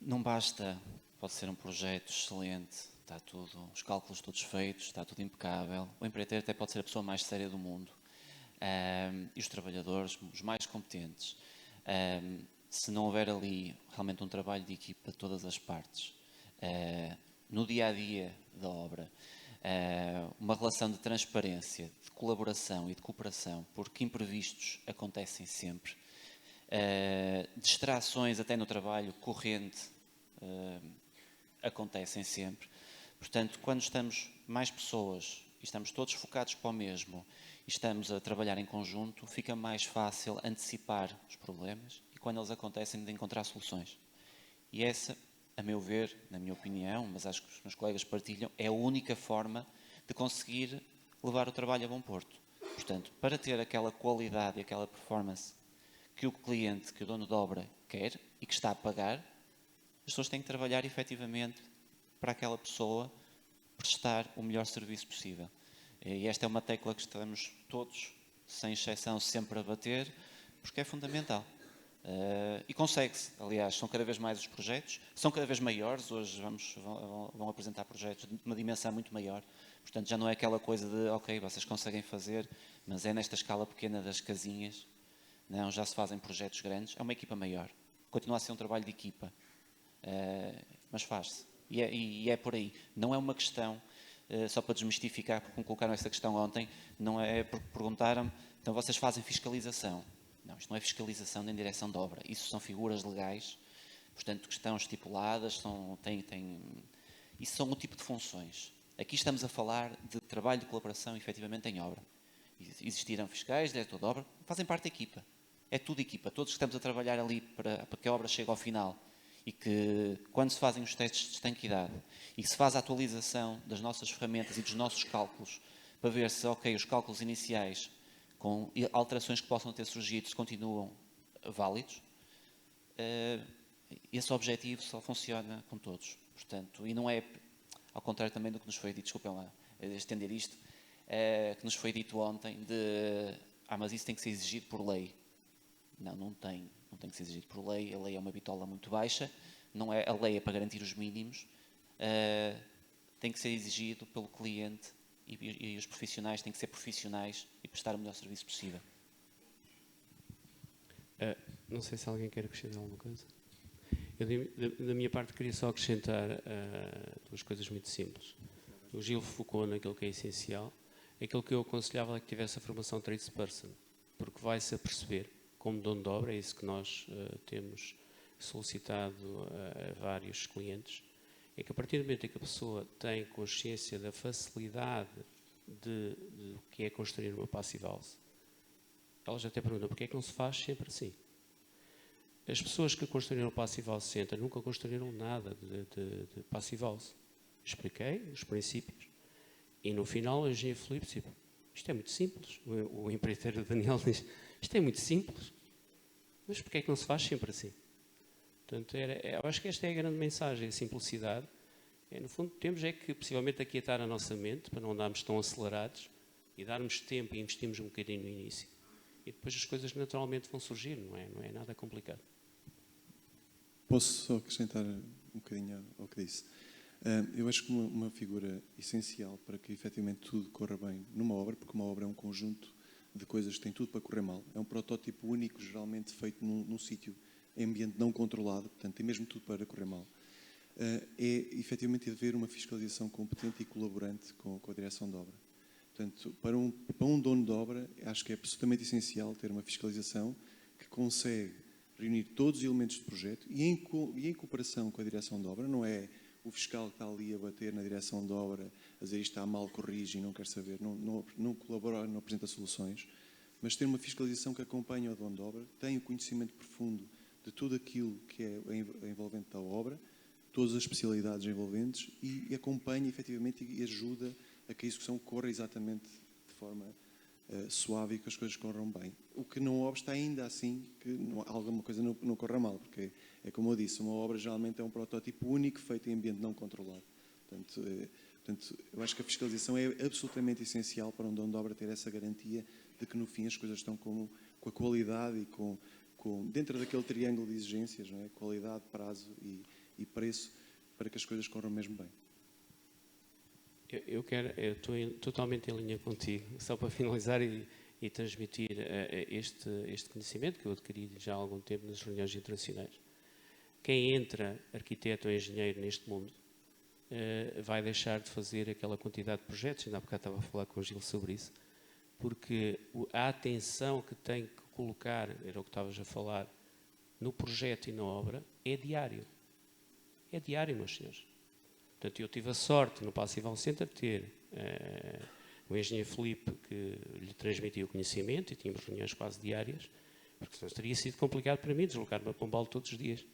não basta, pode ser um projeto excelente, está tudo, os cálculos todos feitos, está tudo impecável. O empreiteiro até pode ser a pessoa mais séria do mundo. E os trabalhadores, os mais competentes. Se não houver ali realmente um trabalho de equipa de todas as partes, no dia-a-dia da obra, uma relação de transparência, de colaboração e de cooperação, porque imprevistos acontecem sempre, distrações até no trabalho corrente acontecem sempre. Portanto, quando estamos mais pessoas e estamos todos focados para o mesmo e estamos a trabalhar em conjunto, fica mais fácil antecipar os problemas e, quando eles acontecem, de encontrar soluções. E essa, a meu ver, na minha opinião, mas acho que os meus colegas partilham, é a única forma de conseguir levar o trabalho a bom porto. Portanto, para ter aquela qualidade e aquela performance que o cliente, que o dono de obra quer e que está a pagar, as pessoas têm que trabalhar efetivamente para aquela pessoa prestar o melhor serviço possível. E esta é uma tecla que estamos todos, sem exceção, sempre a bater, porque é fundamental. E consegue-se, aliás, são cada vez mais os projetos, são cada vez maiores, hoje vão apresentar projetos de uma dimensão muito maior, portanto já não é aquela coisa de, ok, vocês conseguem fazer, mas é nesta escala pequena das casinhas, não, já se fazem projetos grandes, é uma equipa maior, continua a ser um trabalho de equipa, mas faz-se, e é por aí, não é uma questão, só para desmistificar, porque me colocaram essa questão ontem, não é porque perguntaram-me, então vocês fazem fiscalização. Não, isto não é fiscalização nem direção de obra. Isso são figuras legais, portanto, que estão estipuladas, isso são um tipo de funções. Aqui estamos a falar de trabalho de colaboração, efetivamente, em obra. Existiram fiscais, diretor de obra, fazem parte da equipa. É tudo equipa. Todos que estamos a trabalhar ali para que a obra chegue ao final e que, quando se fazem os testes de estanquidade e que se faz a atualização das nossas ferramentas e dos nossos cálculos, para ver se, ok, os cálculos iniciais com alterações que possam ter surgido, se continuam válidos, esse objetivo só funciona com todos. Portanto, e não é, ao contrário também do que nos foi dito, desculpem lá, estender isto, que nos foi dito ontem, mas isso tem que ser exigido por lei. Não tem que ser exigido por lei, a lei é uma bitola muito baixa, não é, a lei é para garantir os mínimos, tem que ser exigido pelo cliente e os profissionais têm que ser profissionais e prestar o melhor serviço possível. Não sei se alguém quer acrescentar alguma coisa. Eu, da minha parte, queria só acrescentar duas coisas muito simples. O Gil focou naquilo que é essencial. Aquilo que eu aconselhava é que tivesse a formação tradesperson, porque vai-se a perceber, como dono de obra, é isso que nós temos solicitado a vários clientes, é que a partir do momento em que a pessoa tem consciência da facilidade de que é construir uma passive house, ela já até pergunta porque é que não se faz sempre assim. As pessoas que construíram o Passive House Center nunca construíram nada de Passive House. Expliquei os princípios e no final o engenheiro Filipe disse, isto é muito simples. O empreiteiro Daniel diz, isto é muito simples, mas porque é que não se faz sempre assim? Portanto, eu acho que esta é a grande mensagem, a simplicidade. No fundo, temos é que, possivelmente, aquietar a nossa mente, para não andarmos tão acelerados, e darmos tempo e investirmos um bocadinho no início. E depois as coisas naturalmente vão surgir, não é nada complicado. Posso só acrescentar um bocadinho ao que disse? Eu acho que uma figura essencial para que, efetivamente, tudo corra bem numa obra, porque uma obra é um conjunto de coisas que têm tudo para correr mal, é um protótipo único, geralmente feito num sítio em ambiente não controlado, portanto, tem mesmo tudo para correr mal. É efetivamente haver uma fiscalização competente e colaborante com a direção de obra. Portanto, para um dono de obra, acho que é absolutamente essencial ter uma fiscalização que consegue reunir todos os elementos do projeto e em cooperação com a direção de obra, não é o fiscal que está ali a bater na direção de obra, a dizer isto está mal, corrige e não quer saber, não colabora, não apresenta soluções, mas ter uma fiscalização que acompanha o dono de obra, tem o conhecimento profundo de tudo aquilo que é envolvente da obra, todas as especialidades envolventes e acompanha efetivamente e ajuda a que a execução corra exatamente de forma suave e que as coisas corram bem. O que não obsta ainda assim que alguma coisa não corra mal, porque é como eu disse, uma obra geralmente é um protótipo único feito em ambiente não controlado. Portanto, eu acho que a fiscalização é absolutamente essencial para um dono de obra ter essa garantia de que no fim as coisas estão com a qualidade e dentro daquele triângulo de exigências, não é? Qualidade, prazo e preço, para que as coisas corram mesmo bem. Eu estou totalmente em linha contigo, só para finalizar e transmitir este conhecimento que eu adquiri já há algum tempo nas reuniões internacionais. Quem entra arquiteto ou engenheiro neste mundo vai deixar de fazer aquela quantidade de projetos, ainda há bocado estava a falar com o Gil sobre isso, porque a atenção que tem que colocar, era o que estavas a falar, no projeto e na obra, é diário. É diário, meus senhores. Portanto, eu tive a sorte no Passival Center de ter o engenheiro Filipe que lhe transmitia o conhecimento e tínhamos reuniões quase diárias, porque senão teria sido complicado para mim deslocar-me a Pombal todos os dias.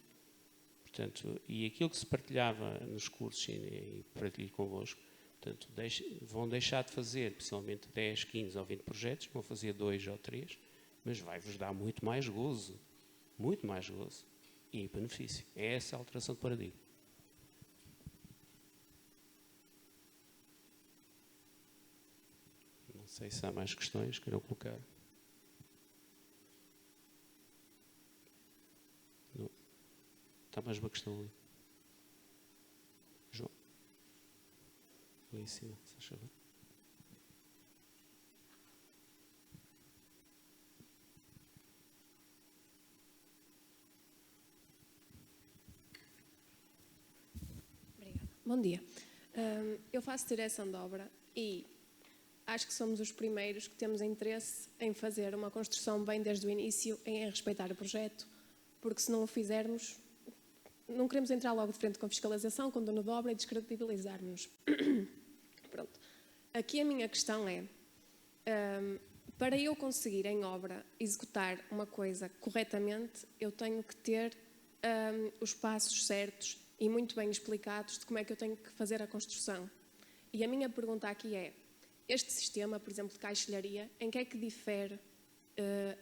Portanto, e aquilo que se partilhava nos cursos e partilho convosco, portanto, vão deixar de fazer, principalmente 10, 15 ou 20 projetos, vão fazer 2 ou 3, mas vai-vos dar muito mais gozo e benefício. É essa a alteração de paradigma. Não sei se há mais questões que queiram colocar. Não. Está mais uma questão ali. João. Ali em cima, se faz favor. Obrigada. Bom dia. Eu faço direção de obra e acho que somos os primeiros que temos interesse em fazer uma construção bem desde o início, em respeitar o projeto, porque se não o fizermos, não queremos entrar logo de frente com fiscalização, com dono de obra e descredibilizar-nos. Pronto. Aqui a minha questão é, para eu conseguir em obra executar uma coisa corretamente, eu tenho que ter os passos certos e muito bem explicados de como é que eu tenho que fazer a construção. E a minha pergunta aqui é, este sistema, por exemplo, de caixilharia, em que é que difere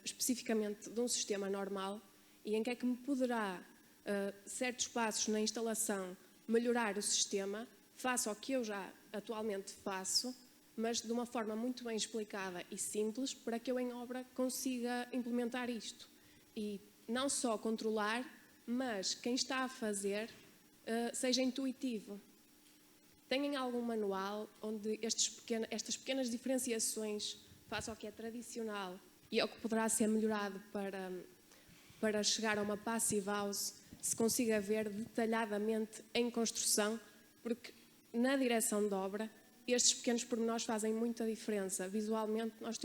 especificamente de um sistema normal e em que é que me poderá, certos passos na instalação, melhorar o sistema, face ao que eu já atualmente faço, mas de uma forma muito bem explicada e simples, para que eu em obra consiga implementar isto. E não só controlar, mas quem está a fazer seja intuitivo. Têm algum manual onde estas pequenas diferenciações face ao que é tradicional e ao que poderá ser melhorado para chegar a uma passive house, se consiga ver detalhadamente em construção, porque na direção de obra estes pequenos pormenores fazem muita diferença. Visualmente nós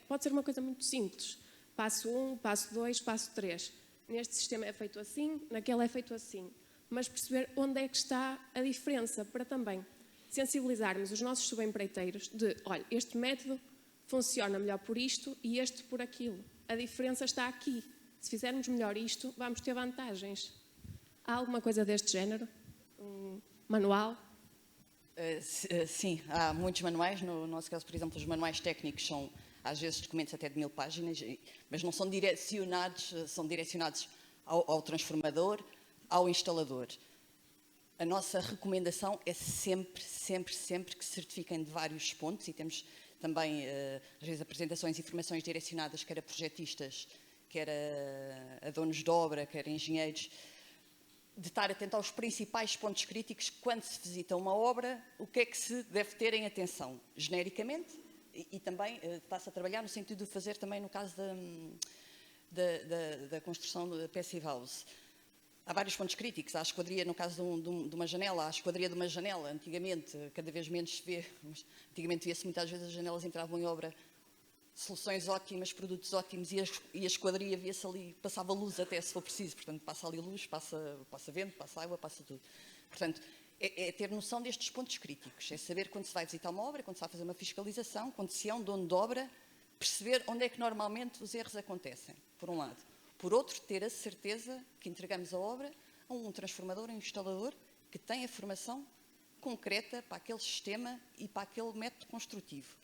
pode ser uma coisa muito simples, passo 1, passo 2, passo 3. Neste sistema é feito assim, naquele é feito assim. Mas perceber onde é que está a diferença, para também sensibilizarmos os nossos subempreiteiros de, olha, este método funciona melhor por isto e este por aquilo. A diferença está aqui. Se fizermos melhor isto, vamos ter vantagens. Há alguma coisa deste género? Um manual? Sim, há muitos manuais. No nosso caso, por exemplo, os manuais técnicos são, às vezes, documentos até de 1000 páginas, mas não são direcionados, são direcionados ao transformador, ao instalador. A nossa recomendação é sempre que se certifiquem de vários pontos, e temos também, às vezes, apresentações e informações direcionadas quer a projetistas, quer a donos de obra, quer a engenheiros, de estar atento aos principais pontos críticos quando se visita uma obra, o que é que se deve ter em atenção, genericamente, e também passa a trabalhar no sentido de fazer também no caso da construção da passive house. Há vários pontos críticos. Há a esquadria, no caso de uma janela, há a esquadria de uma janela. Antigamente, cada vez menos se vê, mas antigamente via-se muitas vezes as janelas entravam em obra, soluções ótimas, produtos ótimos, e a esquadria via-se ali, passava luz até se for preciso. Portanto, passa ali luz, passa vento, passa água, passa tudo. Portanto, é ter noção destes pontos críticos. É saber quando se vai visitar uma obra, quando se vai fazer uma fiscalização, quando se é um dono de obra, perceber onde é que normalmente os erros acontecem, por um lado. Por outro, ter a certeza que entregamos a obra a um transformador, a um instalador, que tem a formação concreta para aquele sistema e para aquele método construtivo.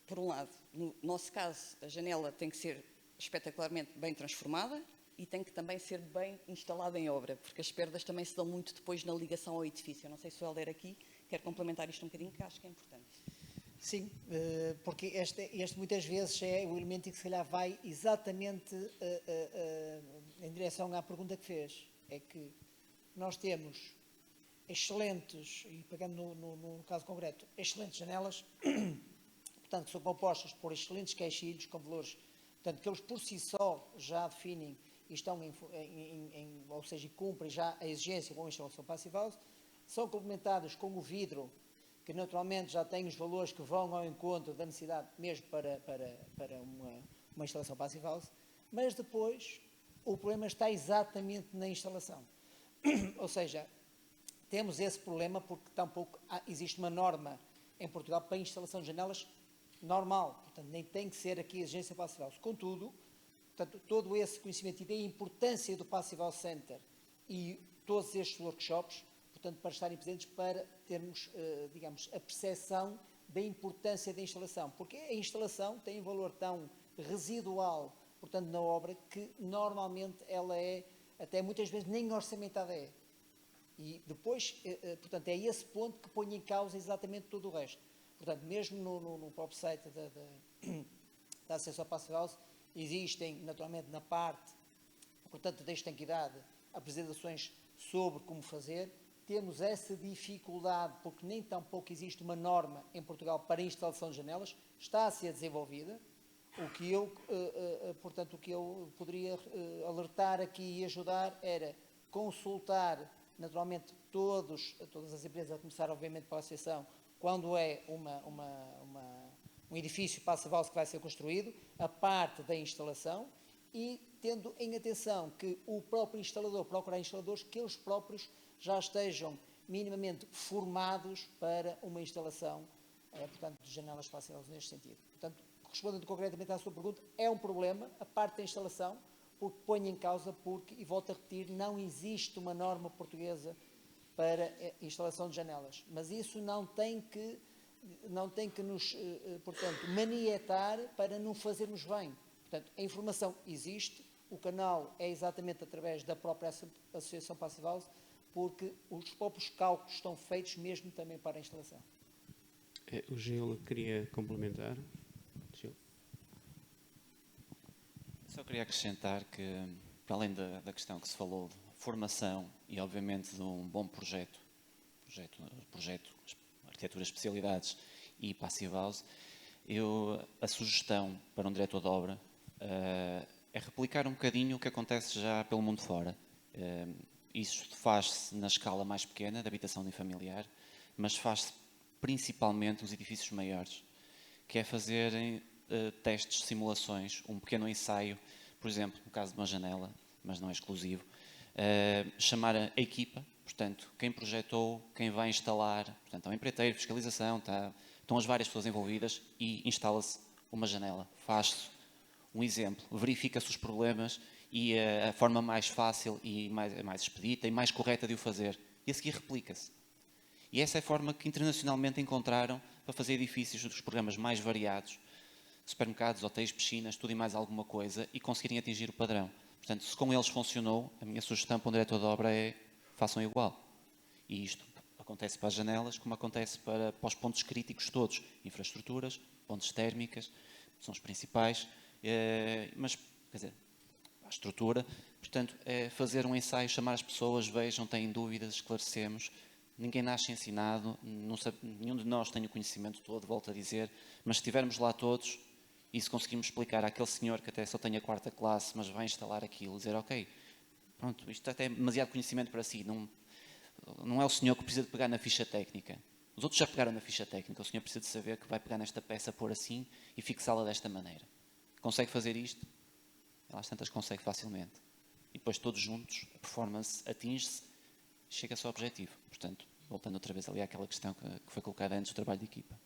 Por um lado, no nosso caso, a janela tem que ser espetacularmente bem transformada e tem que também ser bem instalada em obra, porque as perdas também se dão muito depois na ligação ao edifício. Eu não sei se o Helder aqui quer complementar isto um bocadinho, que acho que é importante. Sim, porque este muitas vezes é o elemento que se calhar vai exatamente em direção à pergunta que fez. É que nós temos excelentes, e pegando no caso concreto, excelentes janelas, portanto, que são compostas por excelentes caixilhos com valores, portanto, que eles por si só já definem e estão ou seja, cumprem já a exigência com a instalação passive house, são complementados com o vidro, que naturalmente já tem os valores que vão ao encontro da necessidade mesmo para uma instalação passive house, mas depois o problema está exatamente na instalação. Ou seja, temos esse problema porque tampouco existe uma norma em Portugal para a instalação de janelas normal, portanto nem tem que ser aqui a exigência passive house. Contudo, portanto, todo esse conhecimento e da importância do Passive House Center e todos estes workshops, portanto, para estarem presentes, para termos, digamos, a percepção da importância da instalação, porque a instalação tem um valor tão residual, portanto, na obra, que normalmente ela é, até muitas vezes, nem orçamentada é. E depois, portanto, é esse ponto que põe em causa exatamente todo o resto. Portanto, mesmo no próprio site da Associação Passive House, existem, naturalmente, na parte, portanto, da estanquidade, apresentações sobre como fazer. Temos essa dificuldade, porque nem tão pouco existe uma norma em Portugal para a instalação de janelas, está a ser desenvolvida. O que eu, portanto, o que eu poderia alertar aqui e ajudar era consultar, naturalmente, todas as empresas, a começar, obviamente, pela Associação, quando é um edifício passive house que vai ser construído, a parte da instalação, e tendo em atenção que o próprio instalador, procurar instaladores que eles próprios já estejam minimamente formados para uma instalação, portanto, de janelas passive house neste sentido. Portanto, respondendo concretamente à sua pergunta, é um problema a parte da instalação, porque põe em causa, porque, e volto a repetir, não existe uma norma portuguesa para a instalação de janelas. Mas isso não tem que nos, portanto, manietar para não fazermos bem. Portanto, a informação existe, o canal é exatamente através da própria Associação Passive House, porque os próprios cálculos estão feitos mesmo também para a instalação. O Gil queria complementar. Gil. Só queria acrescentar que, para além da questão que se falou de formação e, obviamente, de um bom projeto, arquitetura especialidades e passive house, a sugestão para um diretor de obra é replicar um bocadinho o que acontece já pelo mundo fora. Isso faz-se na escala mais pequena, de habitação unifamiliar, mas faz-se principalmente nos edifícios maiores, que é fazerem testes, simulações, um pequeno ensaio, por exemplo, no caso de uma janela, mas não é exclusivo, chamar a equipa, portanto, quem projetou, quem vai instalar, portanto, é um empreiteiro, fiscalização, estão as várias pessoas envolvidas e instala-se uma janela. Faz-se um exemplo, verifica-se os problemas e a forma mais fácil e mais expedita e mais correta de o fazer. E a seguir replica-se. E essa é a forma que internacionalmente encontraram para fazer edifícios dos programas mais variados, supermercados, hotéis, piscinas, tudo e mais alguma coisa, e conseguirem atingir o padrão. Portanto, se com eles funcionou, a minha sugestão para um diretor de obra é façam igual. E isto acontece para as janelas, como acontece para os pontos críticos todos. Infraestruturas, pontes térmicas, são os principais, mas, quer dizer, a estrutura. Portanto, é fazer um ensaio, chamar as pessoas, vejam, têm dúvidas, esclarecemos. Ninguém nasce ensinado, nenhum de nós tem o conhecimento todo, volto a dizer, mas se estivermos lá todos e se conseguirmos explicar àquele senhor que até só tem a 4ª classe, mas vai instalar aquilo, dizer, ok, pronto, isto até é demasiado conhecimento para si, não é o senhor que precisa de pegar na ficha técnica. Os outros já pegaram na ficha técnica, o senhor precisa de saber que vai pegar nesta peça, pôr assim e fixá-la desta maneira. Consegue fazer isto? Elas tantas consegue facilmente. E depois todos juntos, a performance atinge-se, chega-se ao objetivo. Portanto, voltando outra vez ali àquela questão que foi colocada antes do trabalho de equipa.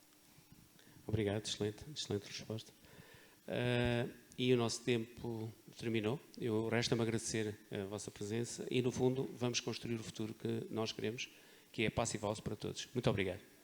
Obrigado, excelente resposta. E o nosso tempo terminou. Eu resta-me agradecer a vossa presença e, no fundo, vamos construir o futuro que nós queremos, que é Passive House para todos. Muito obrigado.